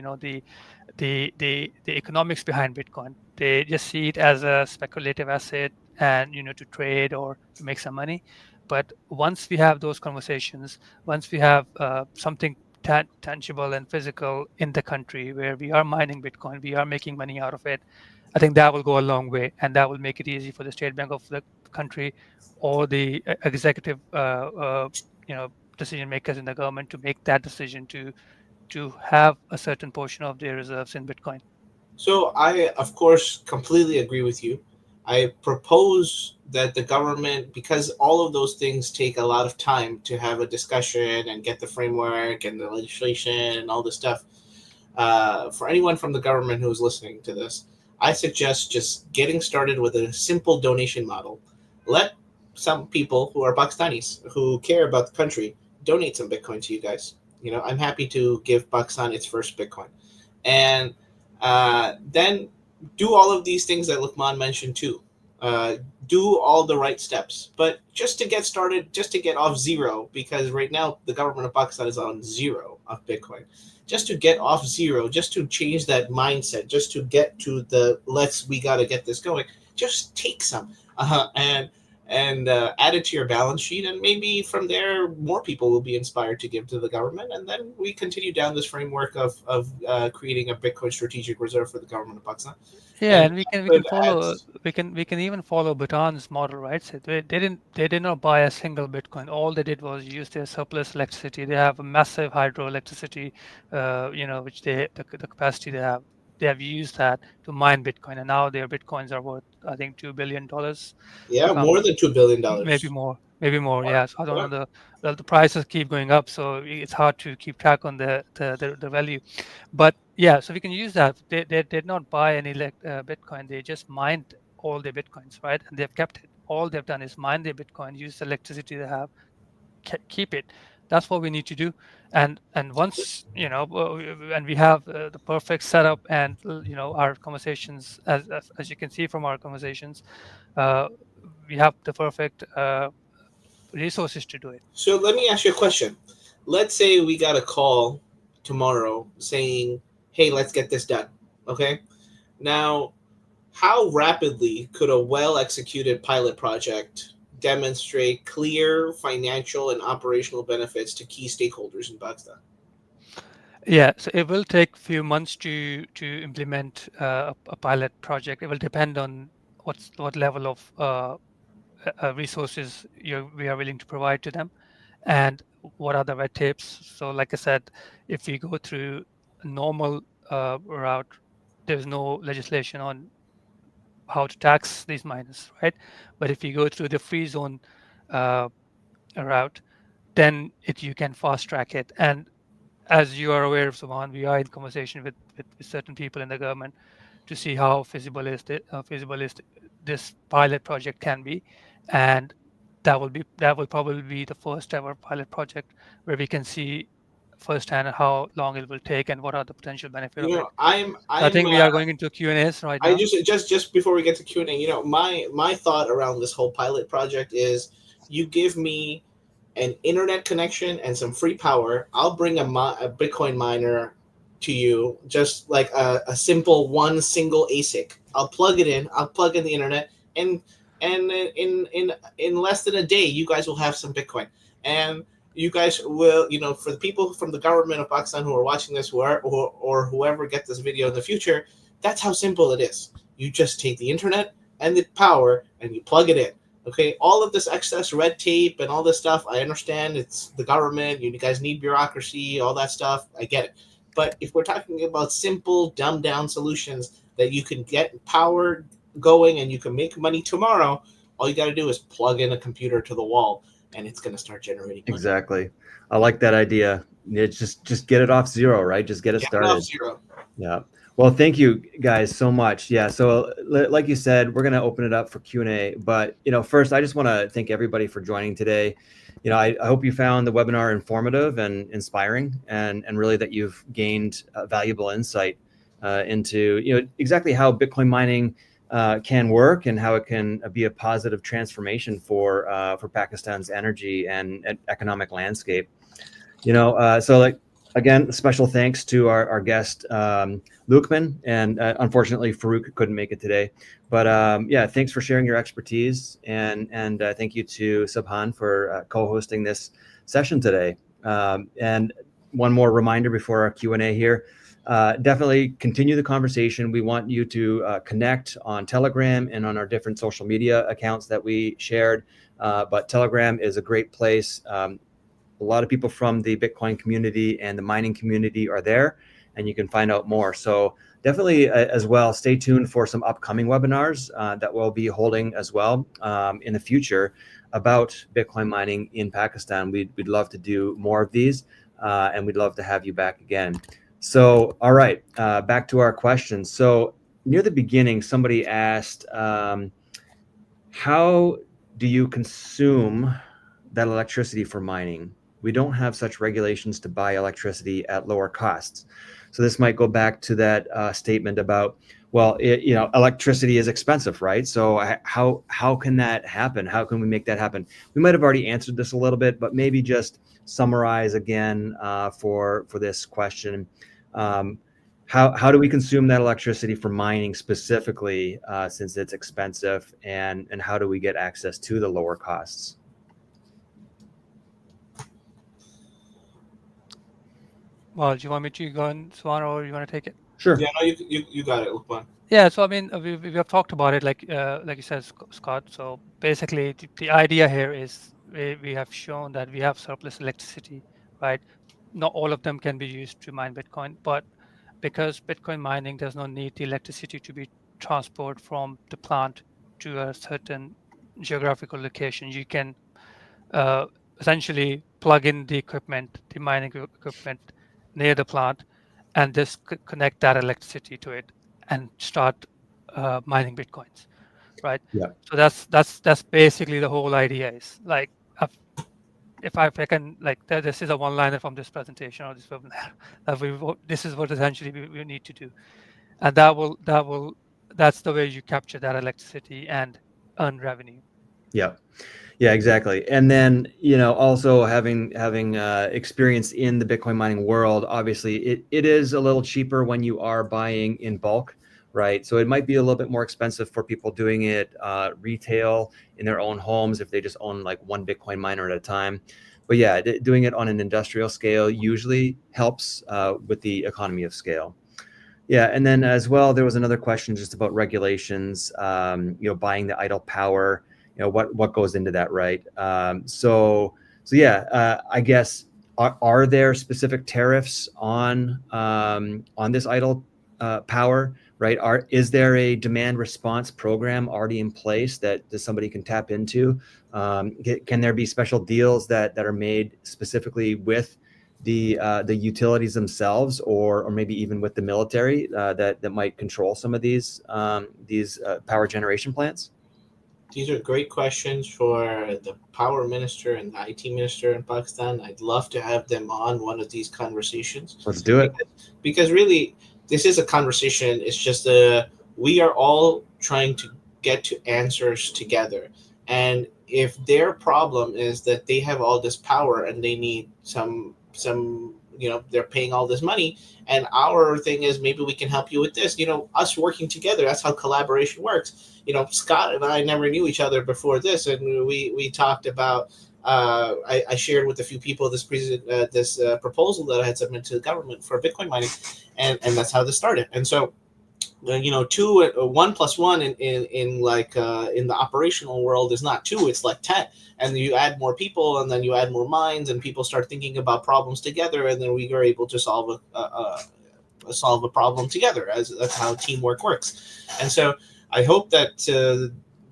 the economics behind Bitcoin. They just see it as a speculative asset and to trade or to make some money. But once we have those conversations, once we have something tangible and physical in the country where we are mining Bitcoin, we are making money out of it, I think that will go a long way, and that will make it easy for the state bank of the country or the executive, decision makers in the government to make that decision to have a certain portion of their reserves in Bitcoin. So I, of course, completely agree with you. I propose that the government, because all of those things take a lot of time to have a discussion and get the framework and the legislation and all this stuff, for anyone from the government who's listening to this, I suggest just getting started with a simple donation model. Let some people who are Pakistanis who care about the country donate some Bitcoin to you guys. I'm happy to give Pakistan its first Bitcoin, and then do all of these things that Lukman mentioned too. Uh, do all the right steps, but just to get started, just to get off zero, because right now the government of Pakistan is on zero of Bitcoin. Just to get off zero, just to change that mindset, just to get to we got to get this going. Just take some and add it to your balance sheet, and maybe from there more people will be inspired to give to the government, and then we continue down this framework of creating a Bitcoin strategic reserve for the government of Pakistan. Yeah, And and we could can add, follow we can even follow Bhutan's model, right? So they did not buy a single Bitcoin. All they did was use their surplus electricity. They have a massive hydroelectricity, which the capacity they have used that to mine Bitcoin, and now their Bitcoins are worth, I think, $2 billion, yeah, if I'm more than maybe $2 billion. more, maybe more. More. Yeah, so I don't know Yeah. the prices keep going up, so it's hard to keep track on the value. But yeah, so we can use that. They did not buy any Bitcoin. They just mined all their Bitcoins, right? And they've kept it. All they've done is mine their Bitcoin, use the electricity they have, keep it. That's what we need to do. And once and we have the perfect setup, and our conversations, as you can see from our conversations, uh, we have the perfect resources to do it. So let me ask you a question. Let's say we got a call tomorrow saying, "Hey, let's get this done." Okay. Now, how rapidly could a well executed pilot project demonstrate clear financial and operational benefits to key stakeholders in Pakistan? Yeah, so it will take few months to implement a pilot project. It will depend on what level of resources we are willing to provide to them, and what are the red tapes. So, like I said, if we go through a normal route, there's no legislation on how to tax these miners, right? But if you go through the free zone uh, route, then you can fast track it. And as you are aware of, Subhan, we are in conversation with certain people in the government to see how feasible this pilot project can be, and that will probably be the first ever pilot project where we can see firsthand how long it will take and what are the potential benefit of it. I'm So I I'm think we are going into Q&As right I now. just before we get to Q&A, my thought around this whole pilot project is, you give me an internet connection and some free power, I'll bring a Bitcoin miner to you, just like a simple one single ASIC. I'll plug it in. I'll plug in the internet, and in less than a day, you guys will have some Bitcoin, and you guys will, for the people from the government of Pakistan who are watching this, or whoever get this video in the future, that's how simple it is. You just take the internet and the power and you plug it in. Okay, all of this excess red tape and all this stuff, I understand it's the government, you guys need bureaucracy, all that stuff, I get it. But if we're talking about simple, dumbed down solutions that you can get power going and you can make money tomorrow, all you got to do is plug in a computer to the wall and it's going to start generating money. Exactly. I like that idea. It's just get it off zero, right? Just get it Get it off started. zero. Yeah. Well, thank you guys so much. Yeah. So like you said, we're going to open it up for Q&A, but first I just want to thank everybody for joining today. I hope you found the webinar informative and inspiring, and really that you've gained valuable insight into, exactly how Bitcoin mining can work and how it can be a positive transformation for Pakistan's energy and economic landscape. So like, again, special thanks to our guest, Lukman, and unfortunately Farouk couldn't make it today, but yeah, thanks for sharing your expertise, and thank you to Subhan for co-hosting this session today. And one more reminder before our Q&A here, definitely continue the conversation. We want you to connect on Telegram and on our different social media accounts that we shared, but Telegram is a great place. A lot of people from the Bitcoin community and the mining community are there, and you can find out more. So definitely as well, stay tuned for some upcoming webinars that we'll be holding as well in the future about Bitcoin mining in Pakistan. We'd love to do more of these, and we'd love to have you back again. So, all right, back to our question. So near the beginning, somebody asked, how do you consume that electricity for mining? We don't have such regulations to buy electricity at lower costs. So this might go back to that statement about, well, electricity is expensive, right? So how can that happen? How can we make that happen? We might have already answered this a little bit, but maybe just summarize again for this question. Um, how do we consume that electricity for mining specifically, since it's expensive, and how do we get access to the lower costs? Well, do you want me to go on, Swan, or you want to take it? Sure. Yeah, no, you got it, Lukman. Yeah, so I mean, we have talked about it, like you said, Scott. So basically, the idea here is we have shown that we have surplus electricity, right? Not all of them can be used to mine Bitcoin, but because Bitcoin mining does not need the electricity to be transported from the plant to a certain geographical location, you can uh, essentially plug in the equipment, the mining equipment near the plant, and just connect that electricity to it and start mining bitcoins, right? Yeah. So that's basically the whole idea. Is like if I can like this is a one liner from this presentation or this webinar that this is what essentially we need to do, and that's the way you capture that electricity and earn revenue. Yeah. Yeah, exactly. And then, also having experience in the Bitcoin mining world, obviously it is a little cheaper when you are buying in bulk, right? So it might be a little bit more expensive for people doing it retail in their own homes if they just own like one Bitcoin miner at a time. But yeah, doing it on an industrial scale usually helps with the economy of scale. Yeah, and then as well, there was another question just about regulations. Buying the idle power. What goes into that, right? So yeah, I guess are there specific tariffs on this idle power, right? Is there a demand response program already in place that somebody can tap into? Can there be special deals that are made specifically with the utilities themselves, or maybe even with the military that might control some of these power generation plants? These are great questions for the power minister and the IT minister in Pakistan. I'd love to have them on one of these conversations. Let's do it. Because really, this is a conversation. It's just we are all trying to get to answers together. And if their problem is that they have all this power and they need some they're paying all this money, and our thing is maybe we can help you with this. Us working together, that's how collaboration works. Scott and I never knew each other before this, and we talked about. I shared with a few people this proposal that I had submitted to the government for Bitcoin mining, and that's how this started. And so, one plus one in the operational world is not two; it's like 10. And you add more people, and then you add more minds, and people start thinking about problems together, and then we are able to solve a problem together. As that's how teamwork works. And so I hope that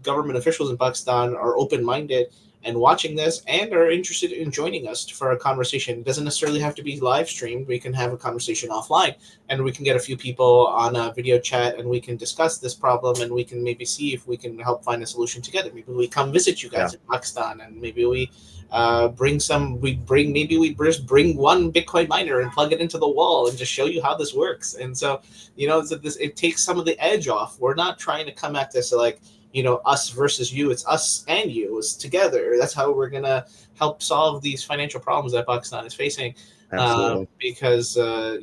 government officials in Pakistan are open-minded and watching this and are interested in joining us for a conversation. It doesn't necessarily have to be live streamed. We can have a conversation offline, and we can get a few people on a video chat, and we can discuss this problem, and we can maybe see if we can help find a solution together. Maybe we come visit you guys in Pakistan, and maybe we just bring one Bitcoin miner and plug it into the wall and just show you how this works. And so, it takes some of the edge off. We're not trying to come at this like, us versus you. It's us and you. It's together. That's how we're going to help solve these financial problems that Pakistan is facing. Absolutely. Because, look,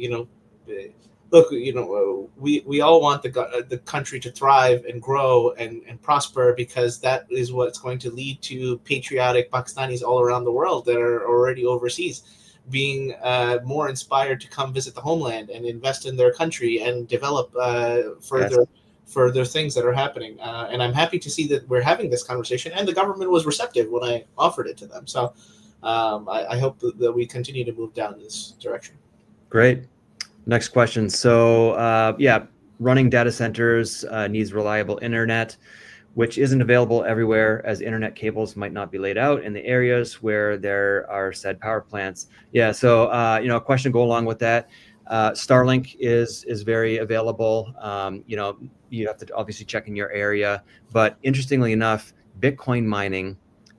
we all want the country to thrive and grow and prosper, because that is what's going to lead to patriotic Pakistanis all around the world that are already overseas being more inspired to come visit the homeland and invest in their country and develop further things that are happening. And I'm happy to see that we're having this conversation, and the government was receptive when I offered it to them. So I hope that we continue to move down this direction. Great. Next question. So running data centers needs reliable internet, which isn't available everywhere, as internet cables might not be laid out in the areas where there are said power plants. Yeah, so a question go along with that. Starlink is very available. You have to obviously check in your area, but interestingly enough, Bitcoin mining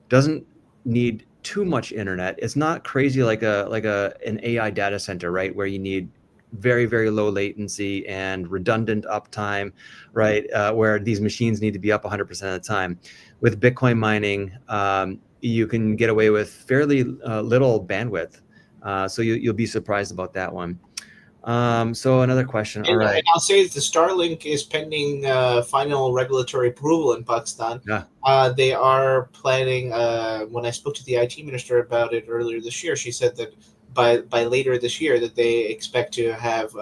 doesn't need too much internet. It's not crazy like an AI data center, right, where you need very, very low latency and redundant uptime, right, where these machines need to be up 100% of the time. With Bitcoin mining, you can get away with fairly little bandwidth. So you'll be surprised about that one. So another question. All right. And I'll say the Starlink is pending final regulatory approval in Pakistan. Yeah. They are planning. When I spoke to the IT minister about it earlier this year, she said that by later this year that they expect to have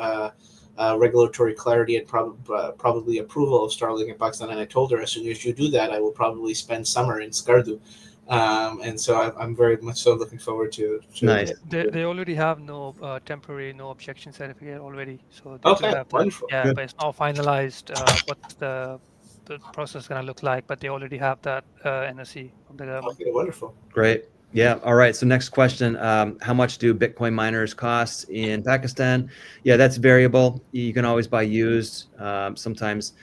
regulatory clarity and probably approval of Starlink in Pakistan. And I told her, as soon as you do that, I will probably spend summer in Skardu. And so I'm very much so looking forward to Nice. They already have no temporary no objection certificate already, so they do Okay, have that. wonderful. Yeah, Good. but it's not finalized what's the process gonna look like, but they already have that NOC from the government. Okay, wonderful. Great. Yeah. All right. So next question. How much do Bitcoin miners cost in Pakistan? Yeah, that's variable. You can always buy used. Sometimes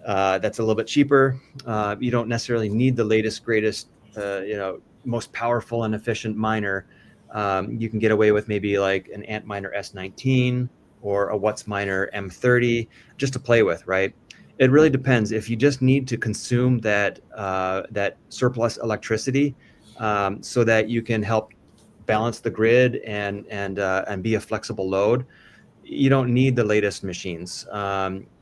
that's a little bit cheaper. You don't necessarily need the latest, greatest, most powerful and efficient miner. You can get away with maybe like an Antminer S19 or a WhatsMiner M30 just to play with, right? It really depends. If you just need to consume that surplus electricity, so that you can help balance the grid and be a flexible load, you don't need the latest machines.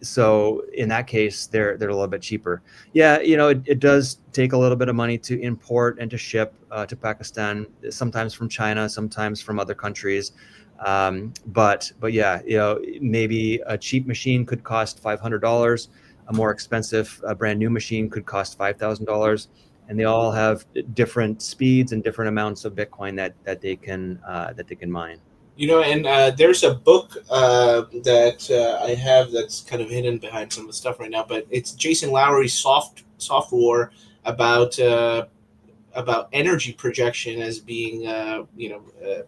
So in that case, they're a little bit cheaper. Yeah, it does take a little bit of money to import and to ship to Pakistan, sometimes from China, sometimes from other countries. But yeah, maybe a cheap machine could cost $500. A more expensive, brand new machine could cost $5,000. And they all have different speeds and different amounts of Bitcoin that they can mine. And there's a book that I have that's kind of hidden behind some of the stuff right now, but it's Jason Lowery's Soft War about energy projection as being,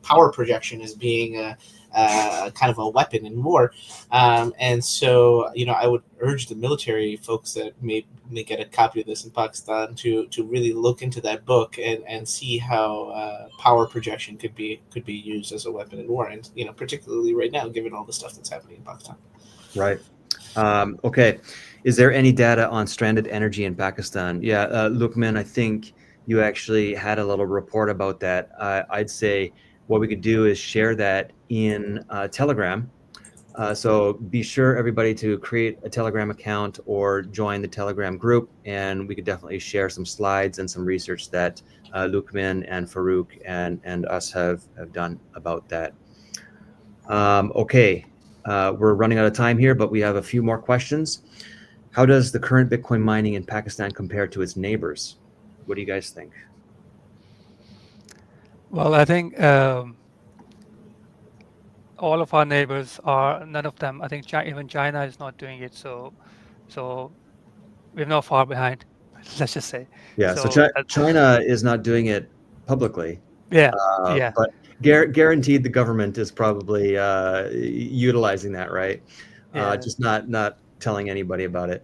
power projection as being kind of a weapon in war. And so, I would urge the military folks that may get a copy of this in Pakistan to really look into that book and see how power projection could be used as a weapon in war. And, particularly right now, given all the stuff that's happening in Pakistan. Right. Okay. Is there any data on stranded energy in Pakistan? Yeah, Lukman, I think you actually had a little report about that. I'd say what we could do is share that in Telegram. So be sure everybody to create a Telegram account or join the Telegram group, and we could definitely share some slides and some research that Lukman and Farouk and us have done about that. Okay. We're running out of time here, but we have a few more questions. How does the current Bitcoin mining in Pakistan compare to its neighbors? What do you guys think? Well, I think all of our neighbors are, none of them, I think even China is not doing it. So we're not far behind, let's just say. Yeah, so China is not doing it publicly. Yeah, yeah. But guaranteed the government is probably utilizing that, right? Yeah. Just not telling anybody about it.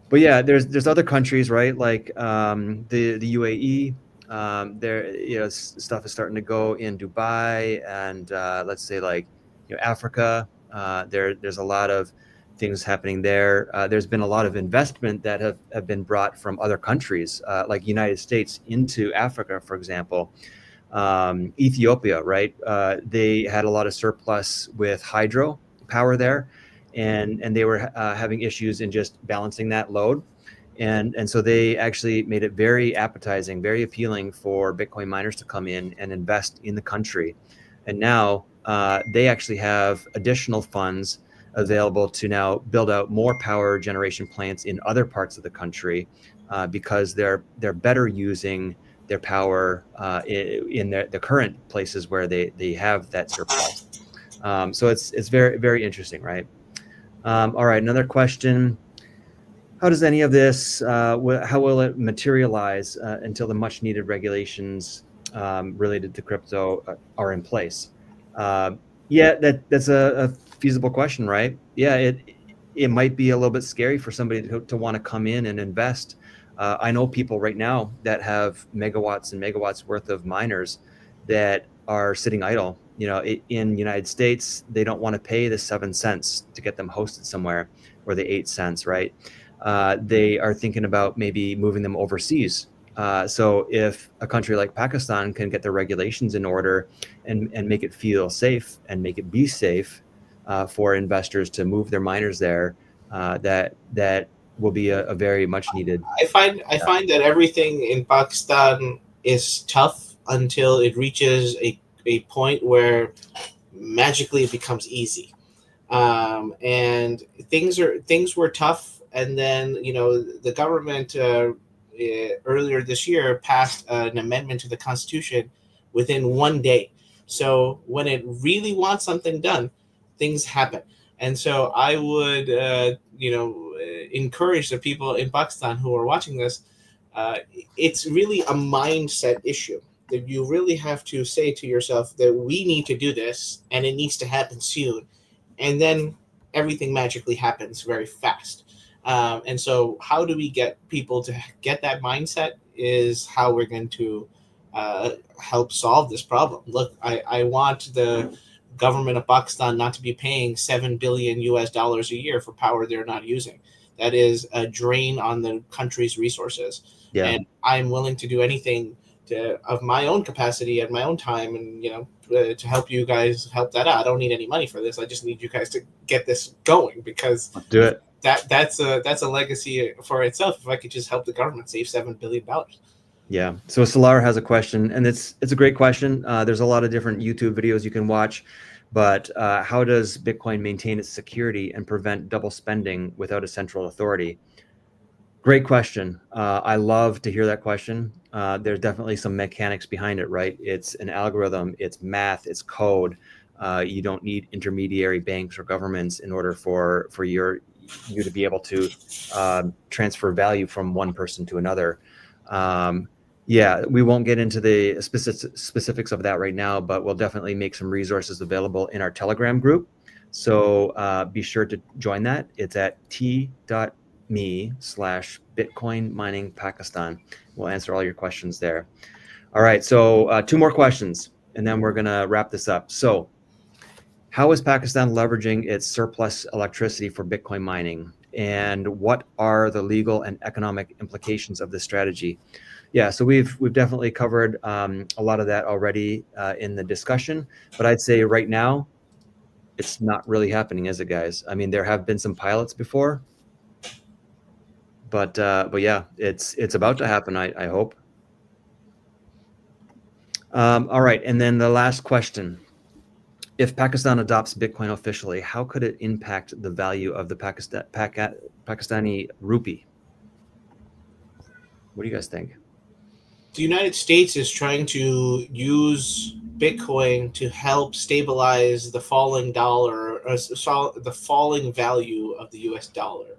But yeah, there's other countries, right? Like the UAE. There, stuff is starting to go in Dubai and let's say like Africa. There's a lot of things happening there. There's been a lot of investment that have been brought from other countries, like United States, into Africa, for example. Ethiopia, right? They had a lot of surplus with hydro power there, and they were having issues in just balancing that load. And so they actually made it very appetizing, very appealing for Bitcoin miners to come in and invest in the country. And now they actually have additional funds available to now build out more power generation plants in other parts of the country because they're better using their power in the current places where they have that surplus. So it's very, very interesting, right? All right, another question. How does any of this, how will it materialize until the much needed regulations related to crypto are in place? Yeah, that's a feasible question, right? Yeah, it might be a little bit scary for somebody to want to come in and invest. I know people right now that have megawatts and megawatts worth of miners that are sitting idle. You know, in United States, they don't want to pay the 7 cents to get them hosted somewhere, or the 8 cents, right? They are thinking about maybe moving them overseas. So if a country like Pakistan can get their regulations in order and make it feel safe and make it be safe for investors to move their miners there, that will be a very much needed. I find that everything in Pakistan is tough until it reaches a point where magically it becomes easy. And things were tough, and then the government earlier this year passed an amendment to the constitution within one day. So when it really wants something done, things happen. And so I would encourage the people in Pakistan who are watching this. uh, it's really a mindset issue that you really have to say to yourself that we need to do this and it needs to happen soon, and then everything magically happens very fast. And so, how do we get people to get that mindset? Is how we're going to help solve this problem. Look, I want the government of Pakistan not to be paying 7 billion US dollars a year for power they're not using. That is a drain on the country's resources, Yeah. and I'm willing to do anything of my own capacity at my own time, and to help you guys help that out. I don't need any money for this. I just need you guys to get this going, because Let's do it. that's a legacy for itself. If I could just help the government save $7 billion. Yeah. So Solar has a question, and it's a great question. There's a lot of different YouTube videos you can watch, but how does Bitcoin maintain its security and prevent double spending without a central authority? Great question. I love to hear that question. There's definitely some mechanics behind it, right? It's an algorithm, it's math, it's code. You don't need intermediary banks or governments in order for you to be able to transfer value from one person to another. Yeah, we won't get into the specifics of that right now, but we'll definitely make some resources available in our Telegram group. So be sure to join that. It's at t.me/Bitcoin mining Pakistan. We'll answer all your questions there. All right, so two more questions, and then we're gonna wrap this up. So, how is Pakistan leveraging its surplus electricity for Bitcoin mining? And what are the legal and economic implications of this strategy? Yeah, so we've definitely covered a lot of that already in the discussion, but I'd say right now it's not really happening, is it, guys? I mean, there have been some pilots before, but yeah, it's about to happen. I hope. All right, and then the last question: if Pakistan adopts Bitcoin officially, how could it impact the value of the Pakistani rupee? What do you guys think? The United States is trying to use Bitcoin to help stabilize the falling dollar, or the falling value of the US dollar.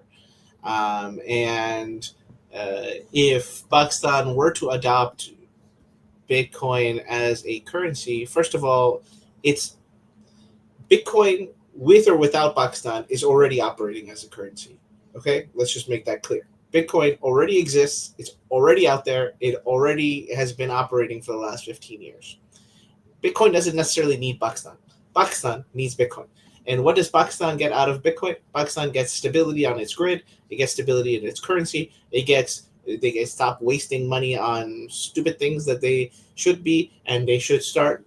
And if Pakistan were to adopt Bitcoin as a currency, first of all, it's Bitcoin, with or without Pakistan, is already operating as a currency. Okay, let's just make that clear. Bitcoin already exists. It's already out there. It already has been operating for the last 15 years. Bitcoin doesn't necessarily need Pakistan. Pakistan needs Bitcoin. And what does Pakistan get out of Bitcoin? Pakistan gets stability on its grid. It gets stability in its currency. They get stop wasting money on stupid things that they should be, and they should start.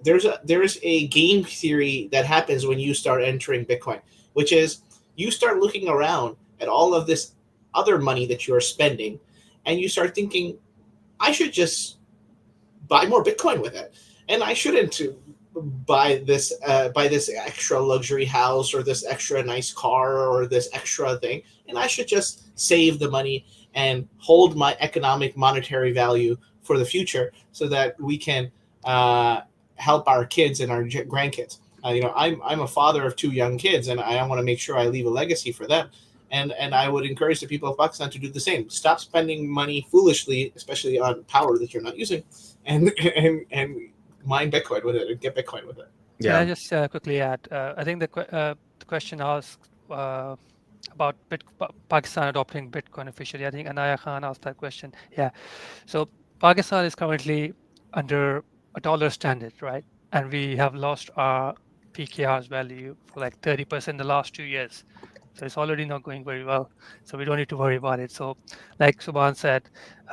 There's a game theory that happens when you start entering Bitcoin, which is you start looking around at all of this other money that you're spending, and you start thinking, I should just buy more Bitcoin with it, and I shouldn't buy this extra luxury house or this extra nice car or this extra thing, and I should just save the money and hold my economic monetary value for the future so that we can help our kids and our grandkids. I'm a father of two young kids, and I want to make sure I leave a legacy for them. And I would encourage the people of Pakistan to do the same. Stop spending money foolishly, especially on power that you're not using, and mine Bitcoin with it and get Bitcoin with it. Can I Yeah. just quickly add? I think the question asked about Pakistan adopting Bitcoin officially. I think Anaya Khan asked that question. Yeah. So Pakistan is currently under a dollar standard, right? And we have lost our PKR's value for like 30% the last 2 years. So it's already not going very well. So we don't need to worry about it. So, like Subhan said,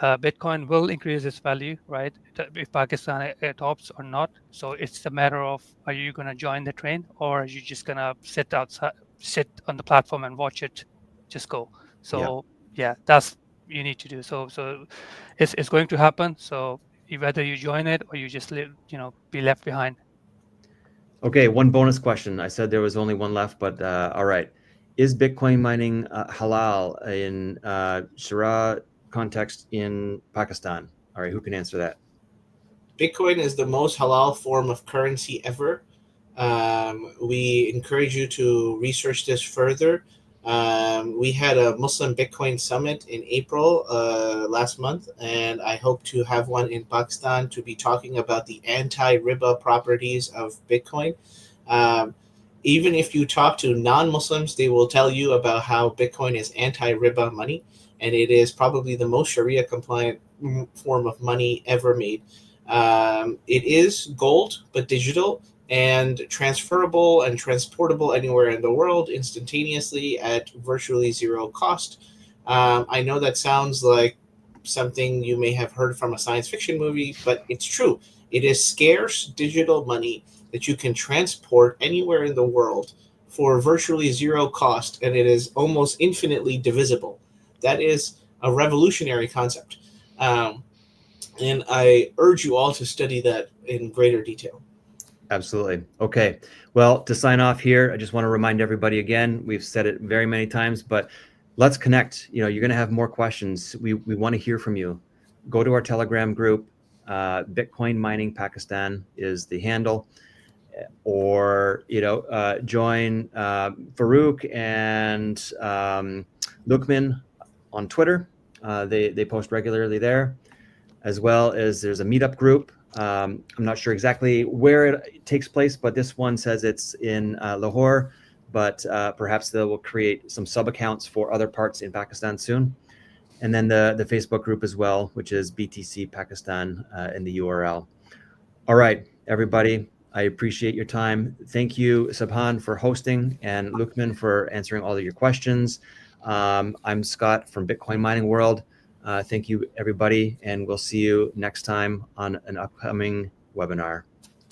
Bitcoin will increase its value, right? If Pakistan adopts or not. So it's a matter of, are you going to join the train, or are you just going to sit outside, sit on the platform and watch it just go? Yeah. So yeah, that's you need to do. So it's going to happen. So whether you join it or you just live, be left behind. Okay, one bonus question. I said there was only one left, but all right. Is Bitcoin mining halal in Sharia context in Pakistan? All right, who can answer that? Bitcoin is the most halal form of currency ever. We encourage you to research this further. We had a Muslim Bitcoin summit in April last month, and I hope to have one in Pakistan to be talking about the anti-riba properties of Bitcoin. Um, Even if you talk to non-Muslims, they will tell you about how Bitcoin is anti-riba money, and it is probably the most Sharia compliant form of money ever made. It is gold, but digital and transferable and transportable anywhere in the world instantaneously at virtually zero cost. I know that sounds like something you may have heard from a science fiction movie, but it's true. It is scarce digital money that you can transport anywhere in the world for virtually zero cost, and it is almost infinitely divisible. That is a revolutionary concept. And I urge you all to study that in greater detail. Absolutely. Okay. Well, to sign off here, I just want to remind everybody again, we've said it very many times, but let's connect. You're going to have more questions. We want to hear from you. Go to our Telegram group. Bitcoin Mining Pakistan is the handle. Or, join Farouk and Lukman on Twitter. They post regularly there, as well as there's a meetup group. I'm not sure exactly where it takes place, but this one says it's in Lahore, but perhaps they will create some sub accounts for other parts in Pakistan soon. And then the Facebook group as well, which is BTC Pakistan in the URL. All right, everybody, I appreciate your time. Thank you, Subhan, for hosting, and Lukman for answering all of your questions. I'm Scott from Bitcoin Mining World. Thank you, everybody, and we'll see you next time on an upcoming webinar.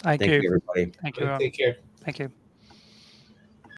Thank Thank you. you, everybody. Thank you. Take care. Thank you.